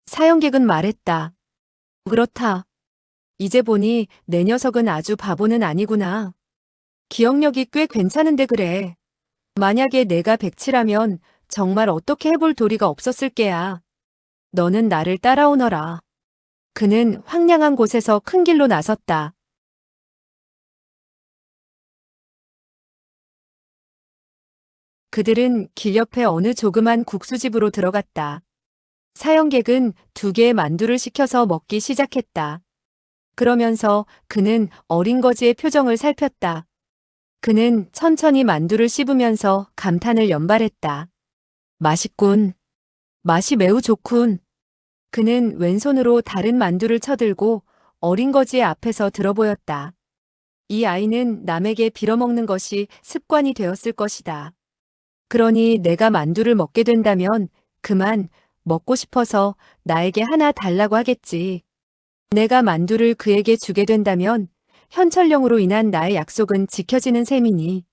사형객은 말했다. 그렇다. 이제 보니 내 녀석은 아주 바보는 아니구나. 기억력이 꽤 괜찮은데 그래. 만약에 내가 백치라면 정말 어떻게 해볼 도리가 없었을 게야. 너는 나를 따라오너라. 그는 황량한 곳에서 큰 길로 나섰다. 그들은 길 옆에 어느 조그만 국수집으로 들어갔다. 사형객은 2개의 만두를 시켜서 먹기 시작했다. 그러면서 그는 어린 거지의 표정을 살폈다. 그는 천천히 만두를 씹으면서 감탄을 연발했다. 맛있군. 맛이 매우 좋군. 그는 왼손으로 다른 만두를 쳐들고 어린 거지의 앞에서 들어보였다. 이 아이는 남에게 빌어먹는 것이 습관이 되었을 것이다. 그러니 내가 만두를 먹게 된다면 그만 먹고 싶어서 나에게 하나 달라고 하겠지. 내가 만두를 그에게 주게 된다면 현철령으로 인한 나의 약속은 지켜지는 셈이니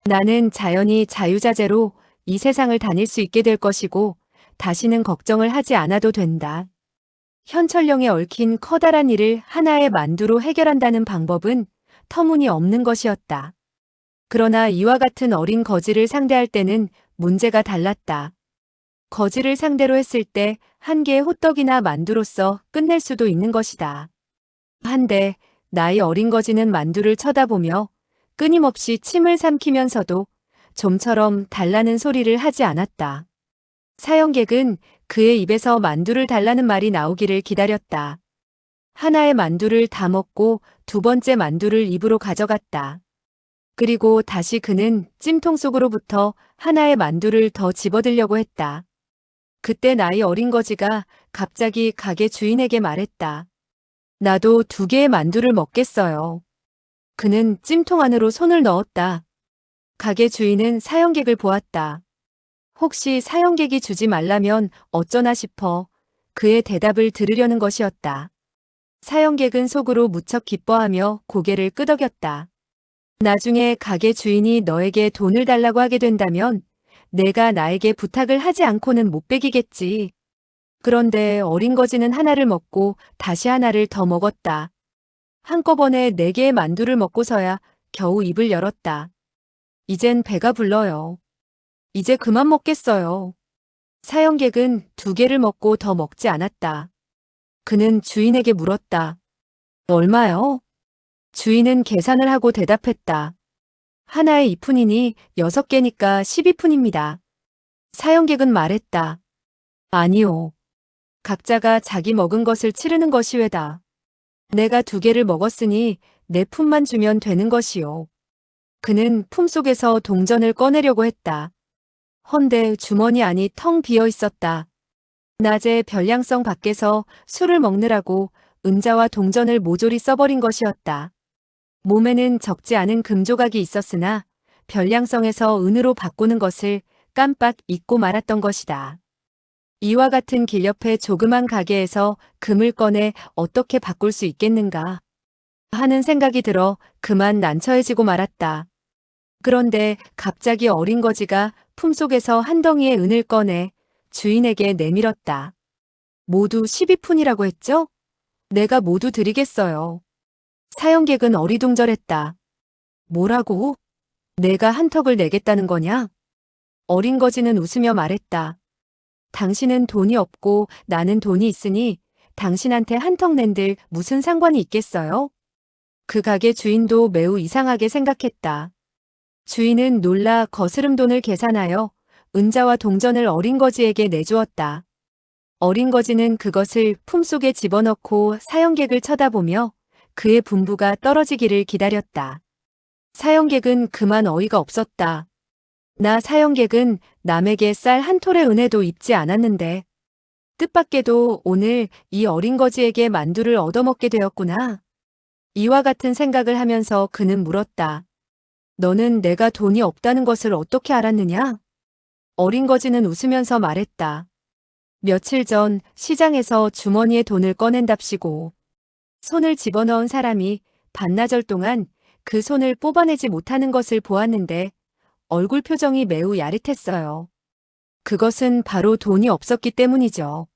나는 자연히 자유자재로 이 세상을 다닐 수 있게 될 것이고 다시는 걱정을 하지 않아도 된다. 현철령에 얽힌 커다란 일을 하나의 만두로 해결한다는 방법은 터무니없는 것이었다. 그러나 이와 같은 어린 거지를 상대할 때는 문제가 달랐다. 거지를 상대로 했을 때 한 개의 호떡이나 만두로서 끝낼 수도 있는 것이다. 한데 나이 어린 거지는 만두를 쳐다보며 끊임없이 침을 삼키면서도 좀처럼 달라는 소리를 하지 않았다. 사형객은 그의 입에서 만두를 달라는 말이 나오기를 기다렸다. 하나의 만두를 다 먹고 2번째 만두를 입으로 가져갔다. 그리고 다시 그는 찜통 속으로부터 하나의 만두를 더 집어들려고 했다. 그때 나이 어린 거지가 갑자기 가게 주인에게 말했다. 나도 2개의 만두를 먹겠어요. 그는 찜통 안으로 손을 넣었다. 가게 주인은 사형객을 보았다. 혹시 사형객이 주지 말라면 어쩌나 싶어 그의 대답을 들으려는 것이었다. 사형객은 속으로 무척 기뻐하며 고개를 끄덕였다. 나중에 가게 주인이 너에게 돈을 달라고 하게 된다면 내가 나에게 부탁을 하지 않고는 못 베기겠지. 그런데 어린 거지는 하나를 먹고 다시 하나를 더 먹었다. 한꺼번에 4개의 만두를 먹고서야 겨우 입을 열었다. 이젠 배가 불러요. 이제 그만 먹겠어요. 사형객은 2개를 먹고 더 먹지 않았다. 그는 주인에게 물었다. 얼마요? 주인은 계산을 하고 대답했다. 하나에 2푼이니 6개니까 12푼입니다. 사형객은 말했다. 아니요. 각자가 자기 먹은 것을 치르는 것이 왜다. 내가 2개를 먹었으니 4푼만 주면 되는 것이요. 그는 품속에서 동전을 꺼내려고 했다. 헌데 주머니 안이 텅 비어 있었다. 낮에 별량성 밖에서 술을 먹느라고 은자와 동전을 모조리 써버린 것이었다. 몸에는 적지 않은 금조각이 있었으나 별량성에서 은으로 바꾸는 것을 깜빡 잊고 말았던 것이다. 이와 같은 길 옆의 조그만 가게에서 금을 꺼내 어떻게 바꿀 수 있겠는가 하는 생각이 들어 그만 난처해지고 말았다. 그런데 갑자기 어린 거지가 품속에서 한 덩이의 은을 꺼내 주인에게 내밀었다. 모두 12푼이라고 했죠? 내가 모두 드리겠어요. 사형객은 어리둥절했다. 뭐라고? 내가 한턱을 내겠다는 거냐? 어린 거지는 웃으며 말했다. 당신은 돈이 없고 나는 돈이 있으니 당신한테 한턱 낸들 무슨 상관이 있겠어요? 그 가게 주인도 매우 이상하게 생각했다. 주인은 놀라 거스름 돈을 계산하여 은자와 동전을 어린 거지에게 내주었다. 어린 거지는 그것을 품속에 집어넣고 사형객을 쳐다보며 그의 분부가 떨어지기를 기다렸다. 사형객은 그만 어이가 없었다. 나 사형객은 남에게 쌀 한 톨의 은혜도 입지 않았는데 뜻밖에도 오늘 이 어린 거지에게 만두를 얻어먹게 되었구나. 이와 같은 생각을 하면서 그는 물었다. 너는 내가 돈이 없다는 것을 어떻게 알았느냐? 어린 거지는 웃으면서 말했다. 며칠 전 시장에서 주머니에 돈을 꺼낸답시고 손을 집어넣은 사람이 반나절 동안 그 손을 뽑아내지 못하는 것을 보았는데 얼굴 표정이 매우 야릇했어요. 그것은 바로 돈이 없었기 때문이죠.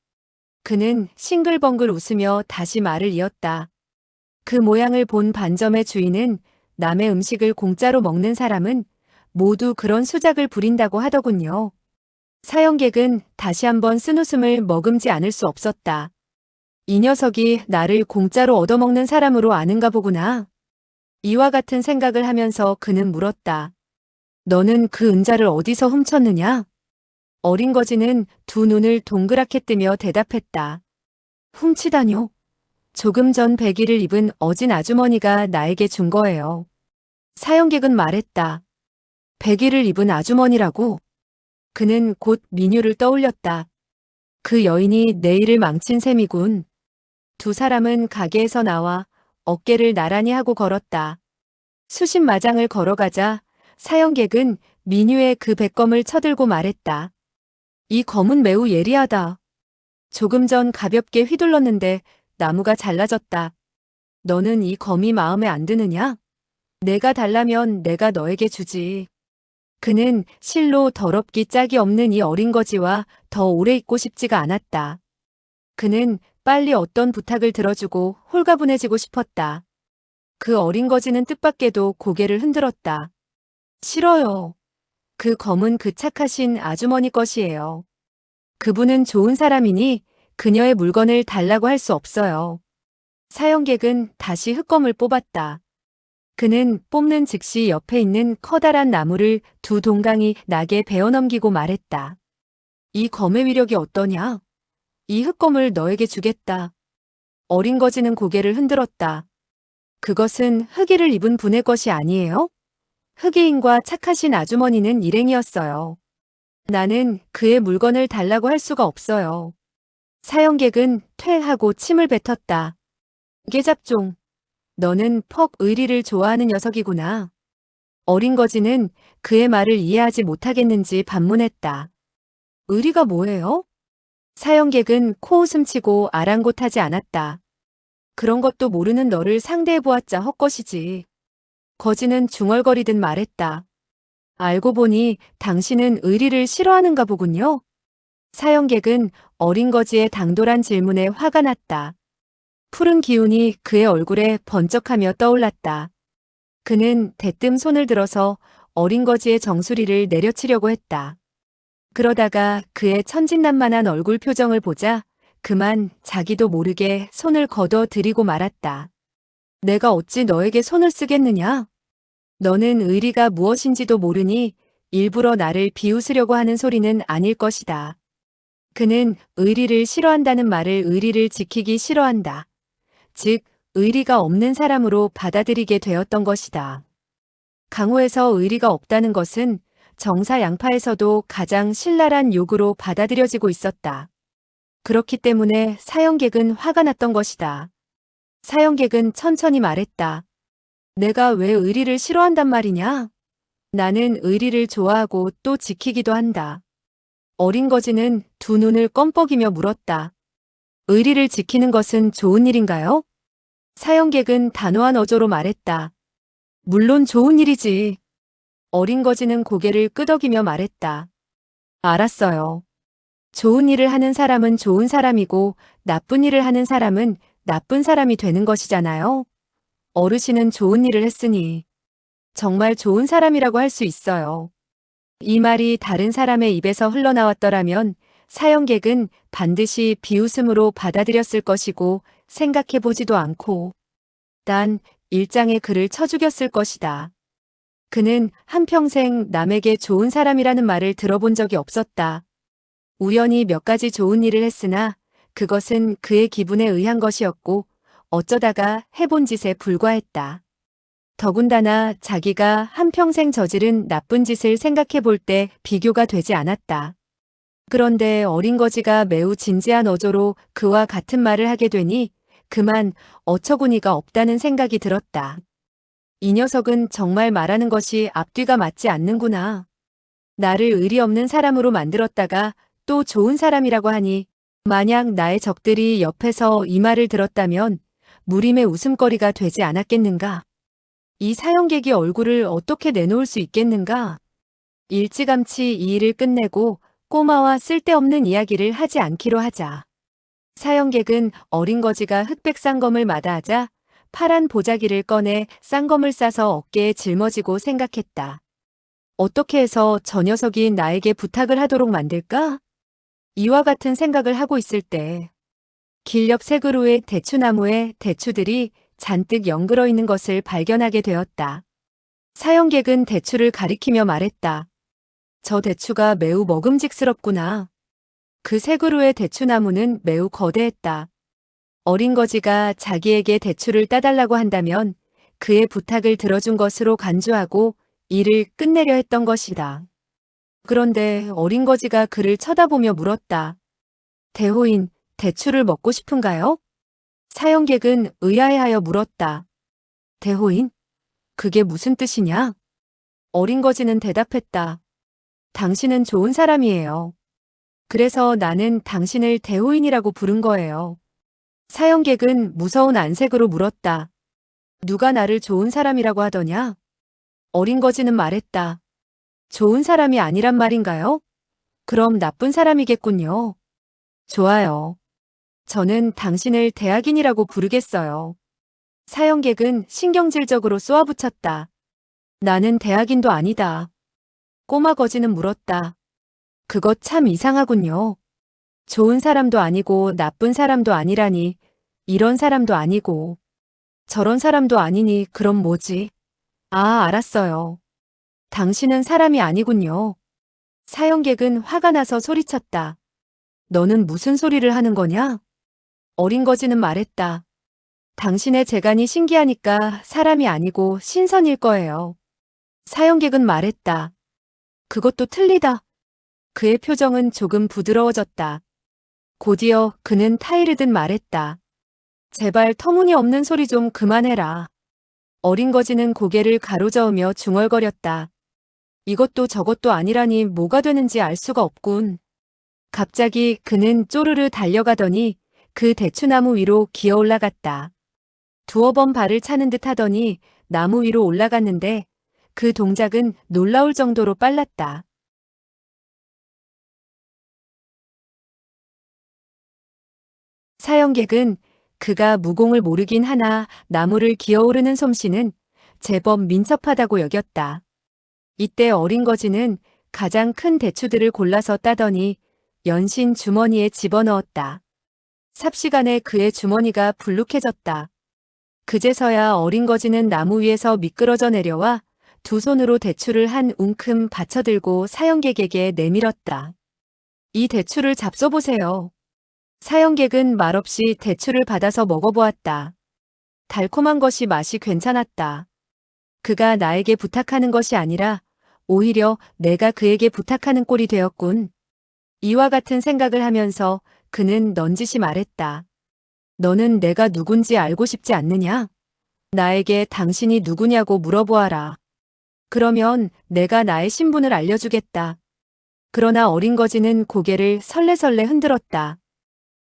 그는 싱글벙글 웃으며 다시 말을 이었다. 그 모양을 본 반점의 주인은 남의 음식을 공짜로 먹는 사람은 모두 그런 수작을 부린다고 하더군요. 사형객은 다시 한번 쓴웃음을 머금지 않을 수 없었다. 이 녀석이 나를 공짜로 얻어먹는 사람으로 아는가 보구나. 이와 같은 생각을 하면서 그는 물었다. 너는 그 은자를 어디서 훔쳤느냐? 어린 거지는 두 눈을 동그랗게 뜨며 대답했다. 훔치다뇨? 조금 전 배기를 입은 어진 아주머니가 나에게 준 거예요. 사형객은 말했다. 배기를 입은 아주머니라고? 그는 곧 민유를 떠올렸다. 그 여인이 내 일을 망친 셈이군. 두 사람은 가게에서 나와 어깨를 나란히 하고 걸었다. 수십 마장을 걸어가자 사형객은 민유의 그 백검을 쳐들고 말했다. 이 검은 매우 예리하다. 조금 전 가볍게 휘둘렀는데 나무가 잘라졌다. 너는 이 검이 마음에 안 드느냐? 내가 달라면 내가 너에게 주지. 그는 실로 더럽기 짝이 없는 이 어린 거지와 더 오래 있고 싶지가 않았다. 그는 빨리 어떤 부탁을 들어주고 홀가분해지고 싶었다. 그 어린 거지는 뜻밖에도 고개를 흔들었다. 싫어요. 그 검은 그 착하신 아주머니 것이에요. 그분은 좋은 사람이니 그녀의 물건을 달라고 할 수 없어요. 사형객은 다시 흑검을 뽑았다. 그는 뽑는 즉시 옆에 있는 커다란 나무를 두 동강이 나게 베어넘기고 말했다. 이 검의 위력이 어떠냐? 이 흑검을 너에게 주겠다. 어린 거지는 고개를 흔들었다. 그것은 흑의를 입은 분의 것이 아니에요? 흑의인과 착하신 아주머니는 일행이었어요. 나는 그의 물건을 달라고 할 수가 없어요. 사형객은 퇴하고 침을 뱉었다. 깨잡종. 너는 퍽 의리를 좋아하는 녀석이구나. 어린 거지는 그의 말을 이해하지 못하겠는지 반문했다. 의리가 뭐예요? 사형객은 코웃음치고 아랑곳하지 않았다. 그런 것도 모르는 너를 상대해보았자 헛것이지. 거지는 중얼거리듯 말했다. 알고 보니 당신은 의리를 싫어하는가 보군요. 사형객은 어린 거지의 당돌한 질문에 화가 났다. 푸른 기운이 그의 얼굴에 번쩍하며 떠올랐다. 그는 대뜸 손을 들어서 어린 거지의 정수리를 내려치려고 했다. 그러다가 그의 천진난만한 얼굴 표정을 보자 그만 자기도 모르게 손을 걷어 들이고 말았다. 내가 어찌 너에게 손을 쓰겠느냐? 너는 의리가 무엇인지도 모르니 일부러 나를 비웃으려고 하는 소리는 아닐 것이다. 그는 의리를 싫어한다는 말을 의리를 지키기 싫어한다. 즉, 의리가 없는 사람으로 받아들이게 되었던 것이다. 강호에서 의리가 없다는 것은 정사 양파에서도 가장 신랄한 욕으로 받아들여지고 있었다. 그렇기 때문에 사형객은 화가 났던 것이다. 사형객은 천천히 말했다. 내가 왜 의리를 싫어한단 말이냐? 나는 의리를 좋아하고 또 지키기도 한다. 어린 거지는 두 눈을 껌뻑이며 물었다. 의리를 지키는 것은 좋은 일인가요? 사형객은 단호한 어조로 말했다. 물론 좋은 일이지. 어린 거지는 고개를 끄덕이며 말했다. 알았어요. 좋은 일을 하는 사람은 좋은 사람이고 나쁜 일을 하는 사람은 나쁜 사람이 되는 것이잖아요. 어르신은 좋은 일을 했으니 정말 좋은 사람이라고 할 수 있어요. 이 말이 다른 사람의 입에서 흘러나왔더라면 사형객은 반드시 비웃음으로 받아들였을 것이고 생각해보지도 않고 단 일장의 그를 쳐 죽였을 것이다. 그는 한평생 남에게 좋은 사람이라는 말을 들어본 적이 없었다. 우연히 몇 가지 좋은 일을 했으나 그것은 그의 기분에 의한 것이었고 어쩌다가 해본 짓에 불과했다. 더군다나 자기가 한평생 저지른 나쁜 짓을 생각해 볼 때 비교가 되지 않았다. 그런데 어린 거지가 매우 진지한 어조로 그와 같은 말을 하게 되니 그만 어처구니가 없다는 생각이 들었다. 이 녀석은 정말 말하는 것이 앞뒤가 맞지 않는구나. 나를 의리 없는 사람으로 만들었다가 또 좋은 사람이라고 하니 만약 나의 적들이 옆에서 이 말을 들었다면 무림의 웃음거리가 되지 않았겠는가? 이 사형객이 얼굴을 어떻게 내놓을 수 있겠는가? 일찌감치 이 일을 끝내고 꼬마와 쓸데없는 이야기를 하지 않기로 하자. 사형객은 어린 거지가 흑백 쌍검을 마다하자 파란 보자기를 꺼내 쌍검을 싸서 어깨에 짊어지고 생각했다. 어떻게 해서 저 녀석이 나에게 부탁을 하도록 만들까? 이와 같은 생각을 하고 있을 때 길 옆 새그루의 대추나무에 대추들이 잔뜩 연그러 있는 것을 발견하게 되었다. 사형객은 대추를 가리키며 말했다. 저 대추가 매우 먹음직스럽구나. 그 새그루의 대추나무는 매우 거대했다. 어린 거지가 자기에게 대추를 따달라고 한다면 그의 부탁을 들어준 것으로 간주하고 일을 끝내려 했던 것이다. 그런데 어린 거지가 그를 쳐다보며 물었다. 대호인, 대추를 먹고 싶은가요? 사형객은 의아해하여 물었다. 대호인? 그게 무슨 뜻이냐? 어린 거지는 대답했다. 당신은 좋은 사람이에요. 그래서 나는 당신을 대호인이라고 부른 거예요. 사형객은 무서운 안색으로 물었다. 누가 나를 좋은 사람이라고 하더냐? 어린 거지는 말했다. 좋은 사람이 아니란 말인가요? 그럼 나쁜 사람이겠군요. 좋아요. 저는 당신을 대학인이라고 부르겠어요. 사형객은 신경질적으로 쏘아붙였다. 나는 대학인도 아니다. 꼬마 거지는 물었다. 그것 참 이상하군요. 좋은 사람도 아니고 나쁜 사람도 아니라니, 이런 사람도 아니고 저런 사람도 아니니 그럼 뭐지? 아, 알았어요. 당신은 사람이 아니군요. 사형객은 화가 나서 소리쳤다. 너는 무슨 소리를 하는 거냐? 어린 거지는 말했다. 당신의 재간이 신기하니까 사람이 아니고 신선일 거예요. 사형객은 말했다. 그것도 틀리다. 그의 표정은 조금 부드러워졌다. 곧이어 그는 타이르듯 말했다. 제발 터무니없는 소리 좀 그만해라. 어린 거지는 고개를 가로저으며 중얼거렸다. 이것도 저것도 아니라니 뭐가 되는지 알 수가 없군. 갑자기 그는 쪼르르 달려가더니 그 대추나무 위로 기어 올라갔다. 두어 번 발을 차는 듯 하더니 나무 위로 올라갔는데 그 동작은 놀라울 정도로 빨랐다. 사형객은 그가 무공을 모르긴 하나 나무를 기어오르는 솜씨는 제법 민첩하다고 여겼다. 이때 어린 거지는 가장 큰 대추들을 골라서 따더니 연신 주머니에 집어넣었다. 삽시간에 그의 주머니가 불룩해졌다. 그제서야 어린 거지는 나무 위에서 미끄러져 내려와 두 손으로 대추를 한 웅큼 받쳐들고 사형객에게 내밀었다. 이 대추를 잡숴보세요. 사형객은 말없이 대추를 받아서 먹어보았다. 달콤한 것이 맛이 괜찮았다. 그가 나에게 부탁하는 것이 아니라 오히려 내가 그에게 부탁하는 꼴이 되었군. 이와 같은 생각을 하면서 그는 넌지시 말했다. 너는 내가 누군지 알고 싶지 않느냐? 나에게 당신이 누구냐고 물어보아라. 그러면 내가 나의 신분을 알려주겠다. 그러나 어린 거지는 고개를 설레설레 흔들었다.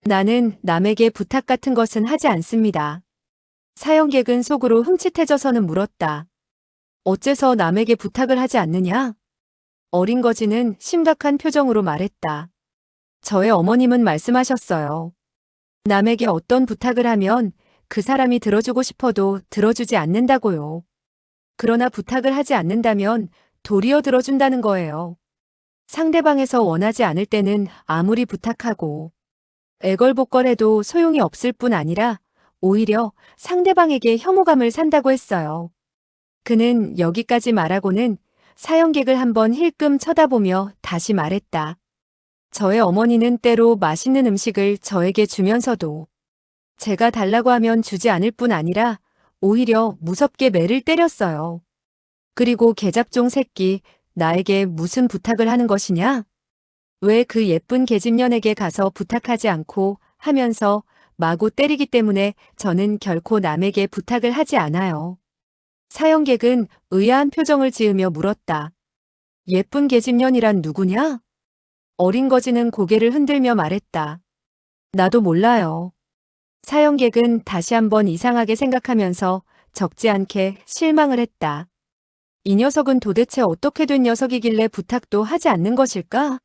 나는 남에게 부탁 같은 것은 하지 않습니다. 사형객은 속으로 흠칫해져서는 물었다. 어째서 남에게 부탁을 하지 않느냐? 어린 거지는 심각한 표정으로 말했다. 저의 어머님은 말씀하셨어요. 남에게 어떤 부탁을 하면 그 사람이 들어주고 싶어도 들어주지 않는다고요. 그러나 부탁을 하지 않는다면 도리어 들어준다는 거예요. 상대방에서 원하지 않을 때는 아무리 부탁하고 애걸복걸해도 소용이 없을 뿐 아니라 오히려 상대방에게 혐오감을 산다고 했어요. 그는 여기까지 말하고는 사형객을 한번 힐끔 쳐다보며 다시 말했다. 저의 어머니는 때로 맛있는 음식을 저에게 주면서도 제가 달라고 하면 주지 않을 뿐 아니라 오히려 무섭게 매를 때렸어요. 그리고 계잡종 새끼, 나에게 무슨 부탁을 하는 것이냐? 왜 그 예쁜 계집년에게 가서 부탁하지 않고 하면서 마구 때리기 때문에 저는 결코 남에게 부탁을 하지 않아요. 사형객은 의아한 표정을 지으며 물었다. 예쁜 계집년이란 누구냐? 어린 거지는 고개를 흔들며 말했다. 나도 몰라요. 사형객은 다시 한번 이상하게 생각하면서 적지 않게 실망을 했다. 이 녀석은 도대체 어떻게 된 녀석이길래 부탁도 하지 않는 것일까?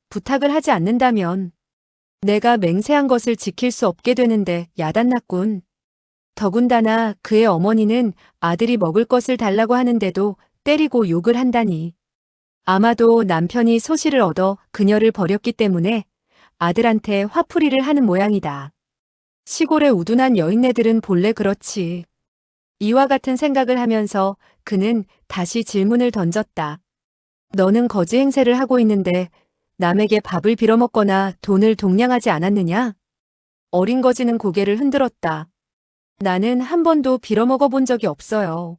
부탁을 하지 않는다면 내가 맹세한 것을 지킬 수 없게 되는데 야단났군. 더군다나 그의 어머니는 아들이 먹을 것을 달라고 하는데도 때리고 욕을 한다니. 아마도 남편이 소실을 얻어 그녀를 버렸기 때문에 아들한테 화풀이를 하는 모양이다. 시골의 우둔한 여인네들은 본래 그렇지. 이와 같은 생각을 하면서 그는 다시 질문을 던졌다. 너는 거지 행세를 하고 있는데 남에게 밥을 빌어먹거나 돈을 동냥하지 않았느냐? 어린 거지는 고개를 흔들었다. 나는 한 번도 빌어먹어 본 적이 없어요.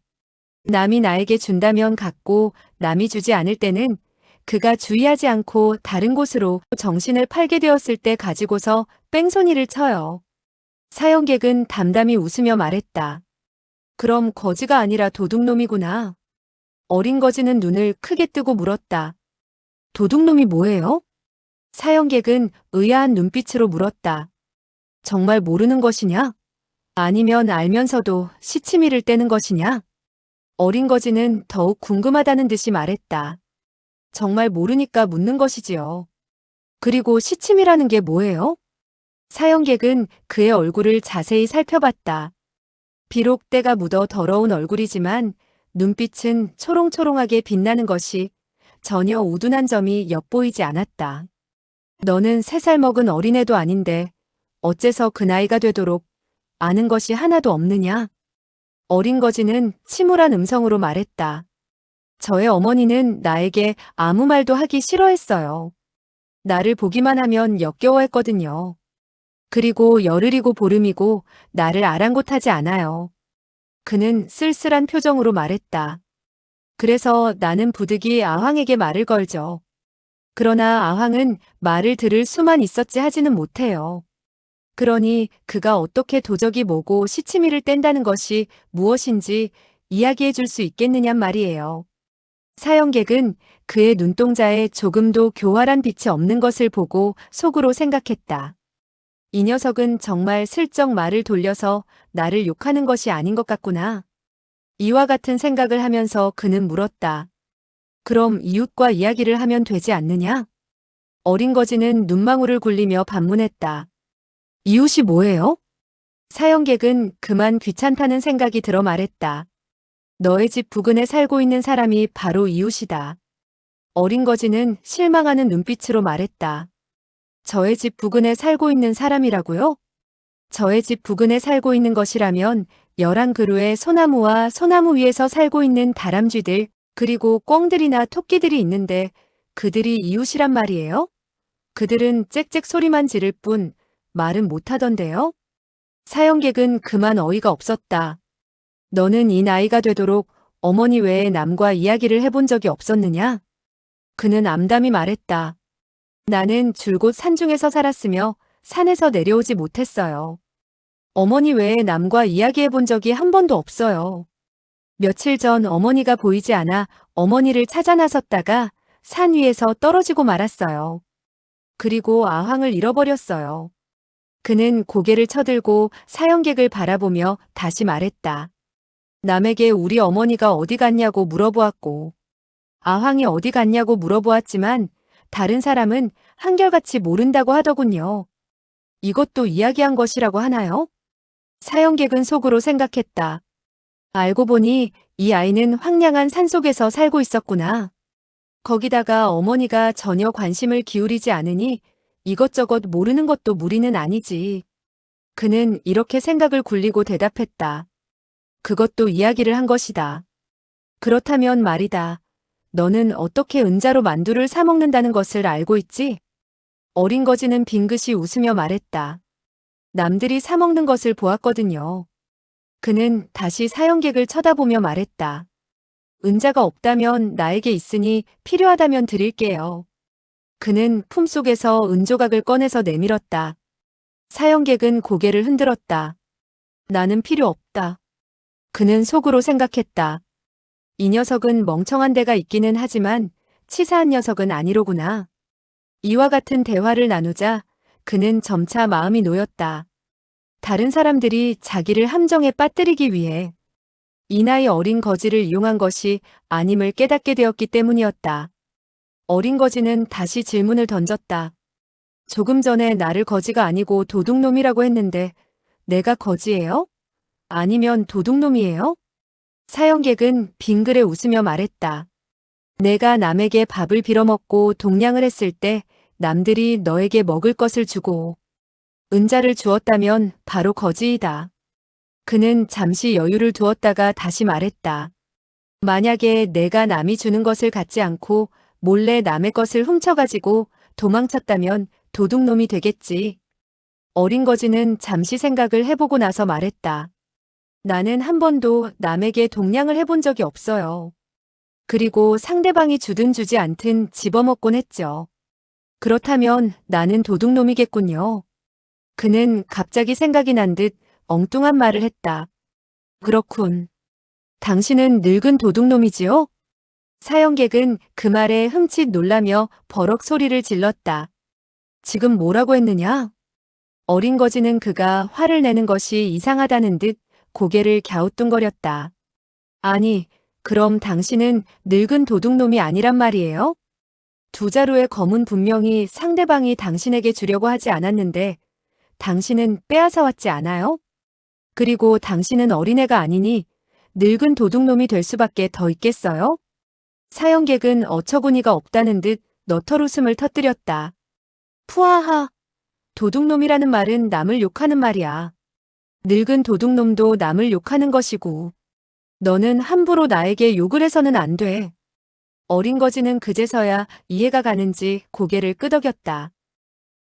남이 나에게 준다면 갖고 남이 주지 않을 때는 그가 주의하지 않고 다른 곳으로 정신을 팔게 되었을 때 가지고서 뺑소니를 쳐요. 사형객은 담담히 웃으며 말했다. 그럼 거지가 아니라 도둑놈이구나. 어린 거지는 눈을 크게 뜨고 물었다. 도둑놈이 뭐예요? 사형객은 의아한 눈빛으로 물었다. 정말 모르는 것이냐? 아니면 알면서도 시치미를 떼는 것이냐? 어린 거지는 더욱 궁금하다는 듯이 말했다. 정말 모르니까 묻는 것이지요. 그리고 시침이라는 게 뭐예요? 사형객은 그의 얼굴을 자세히 살펴봤다. 비록 때가 묻어 더러운 얼굴이지만 눈빛은 초롱초롱하게 빛나는 것이 전혀 우둔한 점이 엿보이지 않았다. 너는 3살 먹은 어린애도 아닌데 어째서 그 나이가 되도록 아는 것이 하나도 없느냐? 어린 거지는 침울한 음성으로 말했다. 저의 어머니는 나에게 아무 말도 하기 싫어했어요. 나를 보기만 하면 역겨워했거든요. 그리고 열흘이고 보름이고 나를 아랑곳하지 않아요. 그는 쓸쓸한 표정으로 말했다. 그래서 나는 부득이 아황에게 말을 걸죠. 그러나 아황은 말을 들을 수만 있었지 하지는 못해요. 그러니 그가 어떻게 도적이 뭐고 시치미를 뗀다는 것이 무엇인지 이야기해 줄 수 있겠느냔 말이에요. 사형객은 그의 눈동자에 조금도 교활한 빛이 없는 것을 보고 속으로 생각했다. 이 녀석은 정말 슬쩍 말을 돌려서 나를 욕하는 것이 아닌 것 같구나. 이와 같은 생각을 하면서 그는 물었다. 그럼 이웃과 이야기를 하면 되지 않느냐? 어린 거지는 눈망울을 굴리며 반문했다. 이웃이 뭐예요? 사형객은 그만 귀찮다는 생각이 들어 말했다. 너의 집 부근에 살고 있는 사람이 바로 이웃이다. 어린 거지는 실망하는 눈빛으로 말했다. 저의 집 부근에 살고 있는 사람이라고요? 저의 집 부근에 살고 있는 것이라면 11그루의 소나무와 소나무 위에서 살고 있는 다람쥐들 그리고 꿩들이나 토끼들이 있는데 그들이 이웃이란 말이에요? 그들은 짹짹 소리만 지를 뿐 말은 못하던데요? 사형객은 그만 어이가 없었다. 너는 이 나이가 되도록 어머니 외에 남과 이야기를 해본 적이 없었느냐? 그는 암담히 말했다. 나는 줄곧 산중에서 살았으며 산에서 내려오지 못했어요. 어머니 외에 남과 이야기해 본 적이 한 번도 없어요. 며칠 전 어머니가 보이지 않아 어머니를 찾아 나섰다가 산 위에서 떨어지고 말았어요. 그리고 아황을 잃어버렸어요. 그는 고개를 쳐들고 사형객을 바라보며 다시 말했다. 남에게 우리 어머니가 어디 갔냐고 물어보았고, 아황이 어디 갔냐고 물어보았지만 다른 사람은 한결같이 모른다고 하더군요. 이것도 이야기한 것이라고 하나요? 사형객은 속으로 생각했다. 알고 보니 이 아이는 황량한 산속에서 살고 있었구나. 거기다가 어머니가 전혀 관심을 기울이지 않으니 이것저것 모르는 것도 무리는 아니지. 그는 이렇게 생각을 굴리고 대답했다. 그것도 이야기를 한 것이다. 그렇다면 말이다. 너는 어떻게 은자로 만두를 사 먹는다는 것을 알고 있지? 어린 거지는 빙긋이 웃으며 말했다. 남들이 사 먹는 것을 보았거든요. 그는 다시 사형객을 쳐다보며 말했다. 은자가 없다면 나에게 있으니 필요하다면 드릴게요. 그는 품속에서 은조각을 꺼내서 내밀었다. 사형객은 고개를 흔들었다. 나는 필요 없다. 그는 속으로 생각했다. 이 녀석은 멍청한 데가 있기는 하지만 치사한 녀석은 아니로구나. 이와 같은 대화를 나누자 그는 점차 마음이 놓였다. 다른 사람들이 자기를 함정에 빠뜨리기 위해 이 나이 어린 거지를 이용한 것이 아님을 깨닫게 되었기 때문이었다. 어린 거지는 다시 질문을 던졌다. 조금 전에 나를 거지가 아니고 도둑놈이라고 했는데 내가 거지예요? 아니면 도둑놈이에요? 사형객은 빙그레 웃으며 말했다. 내가 남에게 밥을 빌어먹고 동냥을 했을 때 남들이 너에게 먹을 것을 주고 은자를 주었다면 바로 거지이다. 그는 잠시 여유를 두었다가 다시 말했다. 만약에 내가 남이 주는 것을 갖지 않고 몰래 남의 것을 훔쳐가지고 도망쳤다면 도둑놈이 되겠지. 어린 거지는 잠시 생각을 해보고 나서 말했다. 나는 한 번도 남에게 동냥을 해본 적이 없어요. 그리고 상대방이 주든 주지 않든 집어먹곤 했죠. 그렇다면 나는 도둑놈이겠군요. 그는 갑자기 생각이 난 듯 엉뚱한 말을 했다. 그렇군. 당신은 늙은 도둑놈이지요? 사형객은 그 말에 흠칫 놀라며 버럭 소리를 질렀다. 지금 뭐라고 했느냐? 어린 거지는 그가 화를 내는 것이 이상하다는 듯 고개를 갸우뚱거렸다. 아니, 그럼 당신은 늙은 도둑놈이 아니란 말이에요? 두 자루의 검은 분명히 상대방이 당신에게 주려고 하지 않았는데 당신은 빼앗아왔지 않아요? 그리고 당신은 어린애가 아니니 늙은 도둑놈이 될 수밖에 더 있겠어요? 사형객은 어처구니가 없다는 듯 너털 웃음을 터뜨렸다. 푸하하. 도둑놈이라는 말은 남을 욕하는 말이야. 늙은 도둑놈도 남을 욕하는 것이고 너는 함부로 나에게 욕을 해서는 안 돼. 어린 거지는 그제서야 이해가 가는지 고개를 끄덕였다.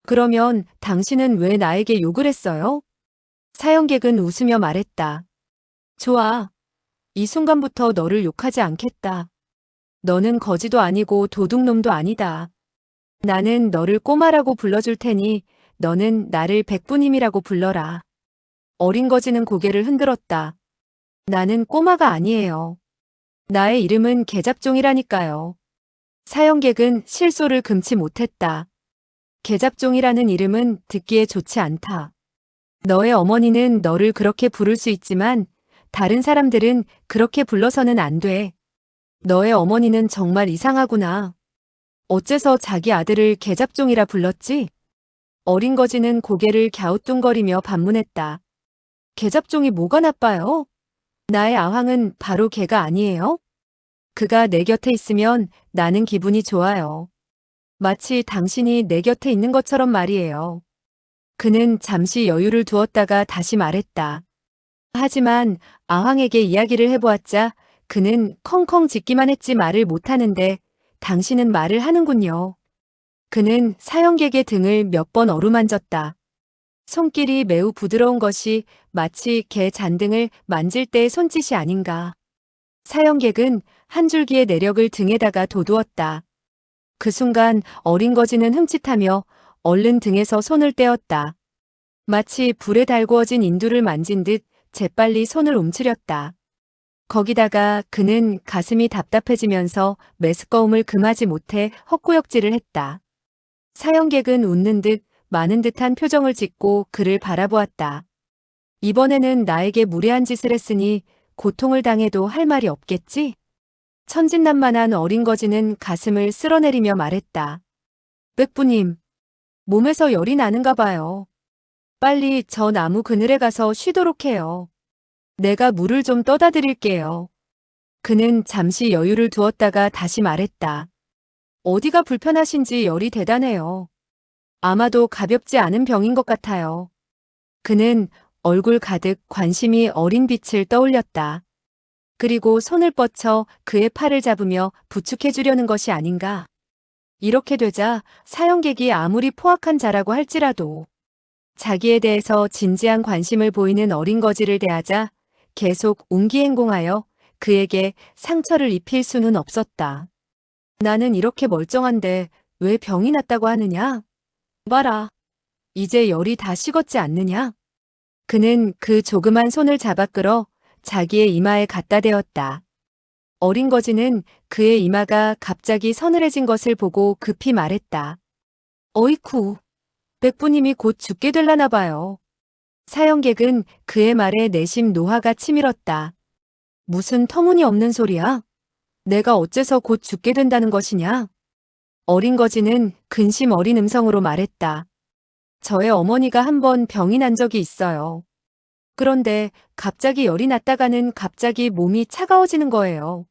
그러면 당신은 왜 나에게 욕을 했어요? 사형객은 웃으며 말했다. 좋아. 이 순간부터 너를 욕하지 않겠다. 너는 거지도 아니고 도둑놈도 아니다. 나는 너를 꼬마라고 불러줄 테니 너는 나를 백부님이라고 불러라. 어린 거지는 고개를 흔들었다. 나는 꼬마가 아니에요. 나의 이름은 계잡종이라니까요. 사형객은 실소를 금치 못했다. 계잡종이라는 이름은 듣기에 좋지 않다. 너의 어머니는 너를 그렇게 부를 수 있지만 다른 사람들은 그렇게 불러서는 안 돼. 너의 어머니는 정말 이상하구나. 어째서 자기 아들을 계잡종이라 불렀지? 어린 거지는 고개를 갸우뚱거리며 반문했다. 계잡종이 뭐가 나빠요? 나의 아황은 바로 걔가 아니에요? 그가 내 곁에 있으면 나는 기분이 좋아요. 마치 당신이 내 곁에 있는 것처럼 말이에요. 그는 잠시 여유를 두었다가 다시 말했다. 하지만 아황에게 이야기를 해보았자 그는 컹컹 짖기만 했지 말을 못하는데 당신은 말을 하는군요. 그는 사형객의 등을 몇 번 어루만졌다. 손길이 매우 부드러운 것이 마치 개 잔등을 만질 때의 손짓이 아닌가. 사형객은 한 줄기의 내력을 등에다가 돋우었다. 그 순간 어린 거지는 흠칫하며 얼른 등에서 손을 떼었다. 마치 불에 달구어진 인두를 만진 듯 재빨리 손을 움츠렸다. 거기다가 그는 가슴이 답답해지면서 메스꺼움을 금하지 못해 헛구역질을 했다. 사형객은 웃는 듯 많은 듯한 표정을 짓고 그를 바라보았다. 이번에는 나에게 무례한 짓을 했으니 고통을 당해도 할 말이 없겠지? 천진난만한 어린 거지는 가슴을 쓸어내리며 말했다. 백부님, 몸에서 열이 나는가 봐요. 빨리 저 나무 그늘에 가서 쉬도록 해요. 내가 물을 좀 떠다 드릴게요. 그는 잠시 여유를 두었다가 다시 말했다. 어디가 불편하신지 열이 대단해요. 아마도 가볍지 않은 병인 것 같아요. 그는 얼굴 가득 관심이 어린 빛을 떠올렸다. 그리고 손을 뻗쳐 그의 팔을 잡으며 부축해 주려는 것이 아닌가. 이렇게 되자 사형객이 아무리 포악한 자라고 할지라도 자기에 대해서 진지한 관심을 보이는 어린 거지를 대하자 계속 옹기행공하여 그에게 상처를 입힐 수는 없었다. 나는 이렇게 멀쩡한데 왜 병이 났다고 하느냐? 봐라. 이제 열이 다 식었지 않느냐? 그는 그 조그만 손을 잡아 끌어 자기의 이마에 갖다 대었다. 어린 거지는 그의 이마가 갑자기 서늘해진 것을 보고 급히 말했다. 어이쿠, 백부님이 곧 죽게 될라나 봐요. 사형객은 그의 말에 내심 노화가 치밀었다. 무슨 터무니없는 소리야? 내가 어째서 곧 죽게 된다는 것이냐? 어린 거지는 근심 어린 음성으로 말했다. 저의 어머니가 한 번 병이 난 적이 있어요. 그런데 갑자기 열이 났다가는 갑자기 몸이 차가워지는 거예요.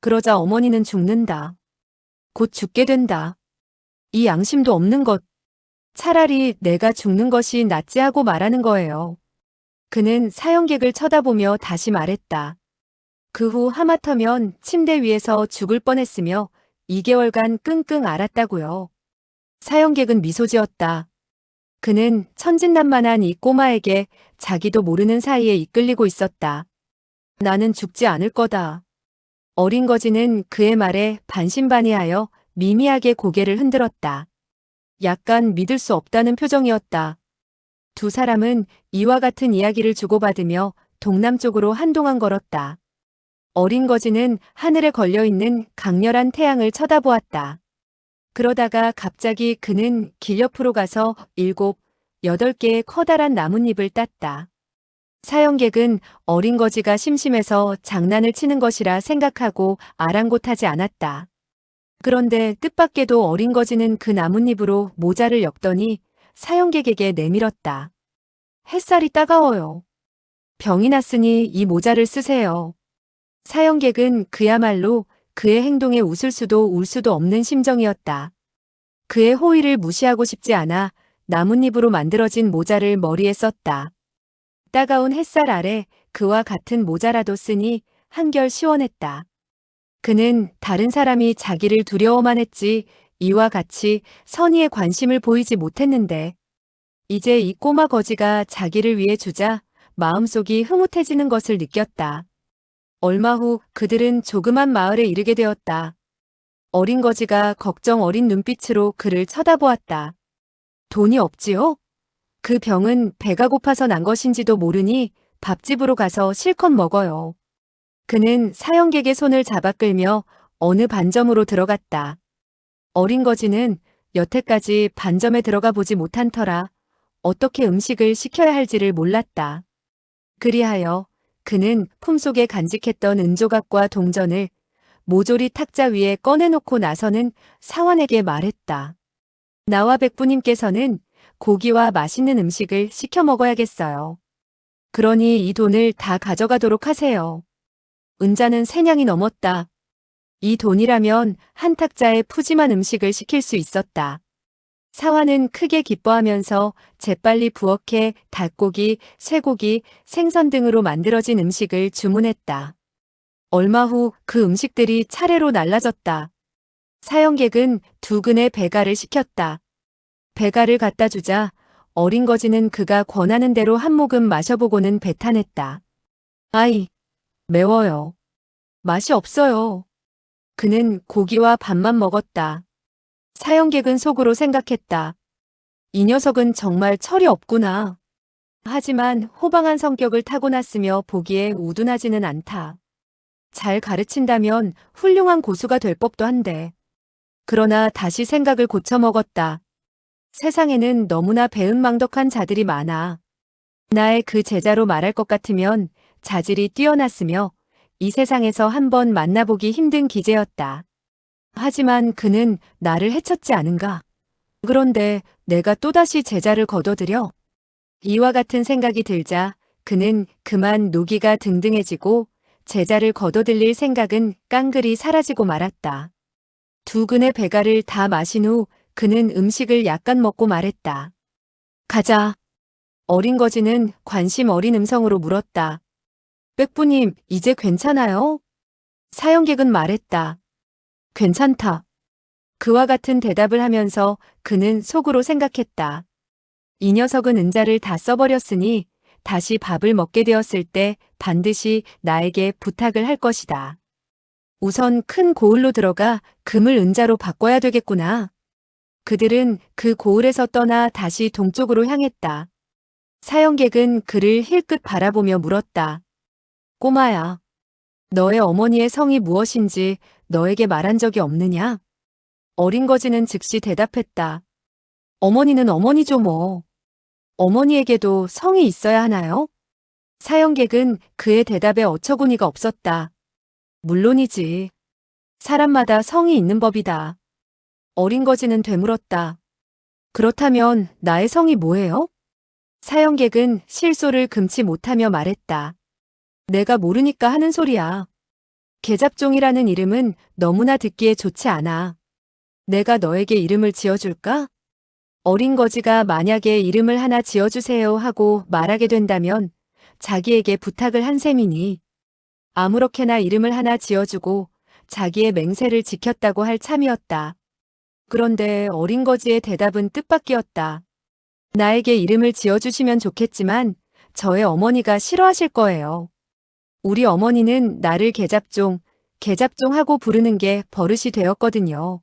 그러자 어머니는 죽는다. 곧 죽게 된다. 이 양심도 없는 것. 차라리 내가 죽는 것이 낫지 하고 말하는 거예요. 그는 사형객을 쳐다보며 다시 말했다. 그 후 하마터면 침대 위에서 죽을 뻔했으며 2개월간 끙끙 앓았다고요. 사형객은 미소 지었다. 그는 천진난만한 이 꼬마에게 자기도 모르는 사이에 이끌리고 있었다. 나는 죽지 않을 거다. 어린 거지는 그의 말에 반신반의하여 미미하게 고개를 흔들었다. 약간 믿을 수 없다는 표정이었다. 두 사람은 이와 같은 이야기를 주고받으며 동남쪽으로 한동안 걸었다. 어린 거지는 하늘에 걸려있는 강렬한 태양을 쳐다보았다. 그러다가 갑자기 그는 길 옆으로 가서 7, 8개의 커다란 나뭇잎을 땄다. 사형객은 어린 거지가 심심해서 장난을 치는 것이라 생각하고 아랑곳하지 않았다. 그런데 뜻밖에도 어린 거지는 그 나뭇잎으로 모자를 엮더니 사형객에게 내밀었다. 햇살이 따가워요. 병이 났으니 이 모자를 쓰세요. 사형객은 그야말로 그의 행동에 웃을 수도 울 수도 없는 심정이었다. 그의 호의를 무시하고 싶지 않아 나뭇잎으로 만들어진 모자를 머리에 썼다. 따가운 햇살 아래 그와 같은 모자라도 쓰니 한결 시원했다. 그는 다른 사람이 자기를 두려워만 했지 이와 같이 선의의 관심을 보이지 못했는데 이제 이 꼬마 거지가 자기를 위해 주자 마음속이 흐뭇해지는 것을 느꼈다. 얼마 후 그들은 조그만 마을에 이르게 되었다. 어린 거지가 걱정 어린 눈빛으로 그를 쳐다보았다. 돈이 없지요? 그 병은 배가 고파서 난 것인지도 모르니 밥집으로 가서 실컷 먹어요. 그는 사형객의 손을 잡아 끌며 어느 반점으로 들어갔다. 어린 거지는 여태까지 반점에 들어가 보지 못한 터라 어떻게 음식을 시켜야 할지를 몰랐다. 그리하여 그는 품속에 간직했던 은조각과 동전을 모조리 탁자 위에 꺼내놓고 나서는 사환에게 말했다. 나와 백부님께서는 고기와 맛있는 음식을 시켜 먹어야겠어요. 그러니 이 돈을 다 가져가도록 하세요. 은자는 3냥이 넘었다. 이 돈이라면 한 탁자에 푸짐한 음식을 시킬 수 있었다. 사환은 크게 기뻐하면서 재빨리 부엌에 닭고기, 쇠고기, 생선 등으로 만들어진 음식을 주문했다. 얼마 후 그 음식들이 차례로 날라졌다. 사형객은 2근의 배가를 시켰다. 배가를 갖다 주자 어린 거지는 그가 권하는 대로 한 모금 마셔보고는 배탄했다. 아이, 매워요. 맛이 없어요. 그는 고기와 밥만 먹었다. 사형객은 속으로 생각했다. 이 녀석은 정말 철이 없구나. 하지만 호방한 성격을 타고났으며 보기에 우둔하지는 않다. 잘 가르친다면 훌륭한 고수가 될 법도 한데. 그러나 다시 생각을 고쳐먹었다. 세상에는 너무나 배은망덕한 자들이 많아. 나의 그 제자로 말할 것 같으면 자질이 뛰어났으며 이 세상에서 한번 만나보기 힘든 기재였다. 하지만 그는 나를 해쳤지 않은가? 그런데 내가 또다시 제자를 거둬들여? 이와 같은 생각이 들자 그는 그만 노기가 등등해지고 제자를 거둬들일 생각은 깡그리 사라지고 말았다. 두 근의 배가를 다 마신 후 그는 음식을 약간 먹고 말했다. 가자. 어린 거지는 관심 어린 음성으로 물었다. 백부님, 이제 괜찮아요? 사형객은 말했다. 괜찮다. 그와 같은 대답을 하면서 그는 속으로 생각했다. 이 녀석은 은자를 다 써버렸으니 다시 밥을 먹게 되었을 때 반드시 나에게 부탁을 할 것이다. 우선 큰 고을로 들어가 금을 은자로 바꿔야 되겠구나. 그들은 그 고을에서 떠나 다시 동쪽으로 향했다. 사형객은 그를 힐끗 바라보며 물었다. 꼬마야, 너의 어머니의 성이 무엇인지 너에게 말한 적이 없느냐? 어린 거지는 즉시 대답했다. 어머니는 어머니죠 뭐. 어머니에게도 성이 있어야 하나요? 사형객은 그의 대답에 어처구니가 없었다. 물론이지. 사람마다 성이 있는 법이다. 어린 거지는 되물었다. 그렇다면 나의 성이 뭐예요? 사형객은 실소를 금치 못하며 말했다. 내가 모르니까 하는 소리야. 계잡종이라는 이름은 너무나 듣기에 좋지 않아. 내가 너에게 이름을 지어줄까? 어린 거지가 만약에 이름을 하나 지어주세요 하고 말하게 된다면 자기에게 부탁을 한 셈이니 아무렇게나 이름을 하나 지어주고 자기의 맹세를 지켰다고 할 참이었다. 그런데 어린 거지의 대답은 뜻밖이었다. 나에게 이름을 지어주시면 좋겠지만 저의 어머니가 싫어하실 거예요. 우리 어머니는 나를 계잡종 하고 부르는 게 버릇이 되었거든요.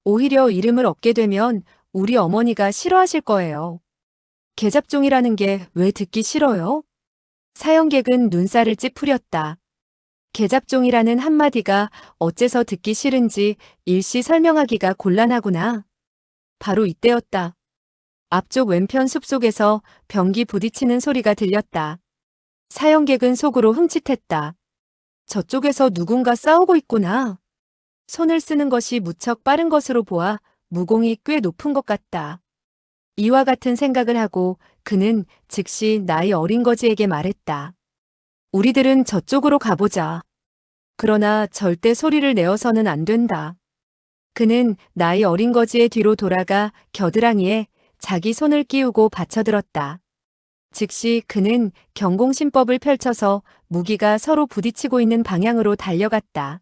오히려 이름을 얻게 되면 우리 어머니가 싫어하실 거예요. 계잡종이라는 게 왜 듣기 싫어요? 사형객은 눈살을 찌푸렸다. 계잡종이라는 한마디가 어째서 듣기 싫은지 일시 설명하기가 곤란하구나. 바로 이때였다. 앞쪽 왼편 숲속에서 병기 부딪히는 소리가 들렸다. 사형객은 속으로 흠칫했다. 저쪽에서 누군가 싸우고 있구나. 손을 쓰는 것이 무척 빠른 것으로 보아 무공이 꽤 높은 것 같다. 이와 같은 생각을 하고 그는 즉시 나이 어린 거지에게 말했다. 우리들은 저쪽으로 가보자. 그러나 절대 소리를 내어서는 안 된다. 그는 나이 어린 거지의 뒤로 돌아가 겨드랑이에 자기 손을 끼우고 받쳐들었다. 즉시 그는 경공신법을 펼쳐서 무기가 서로 부딪히고 있는 방향으로 달려갔다.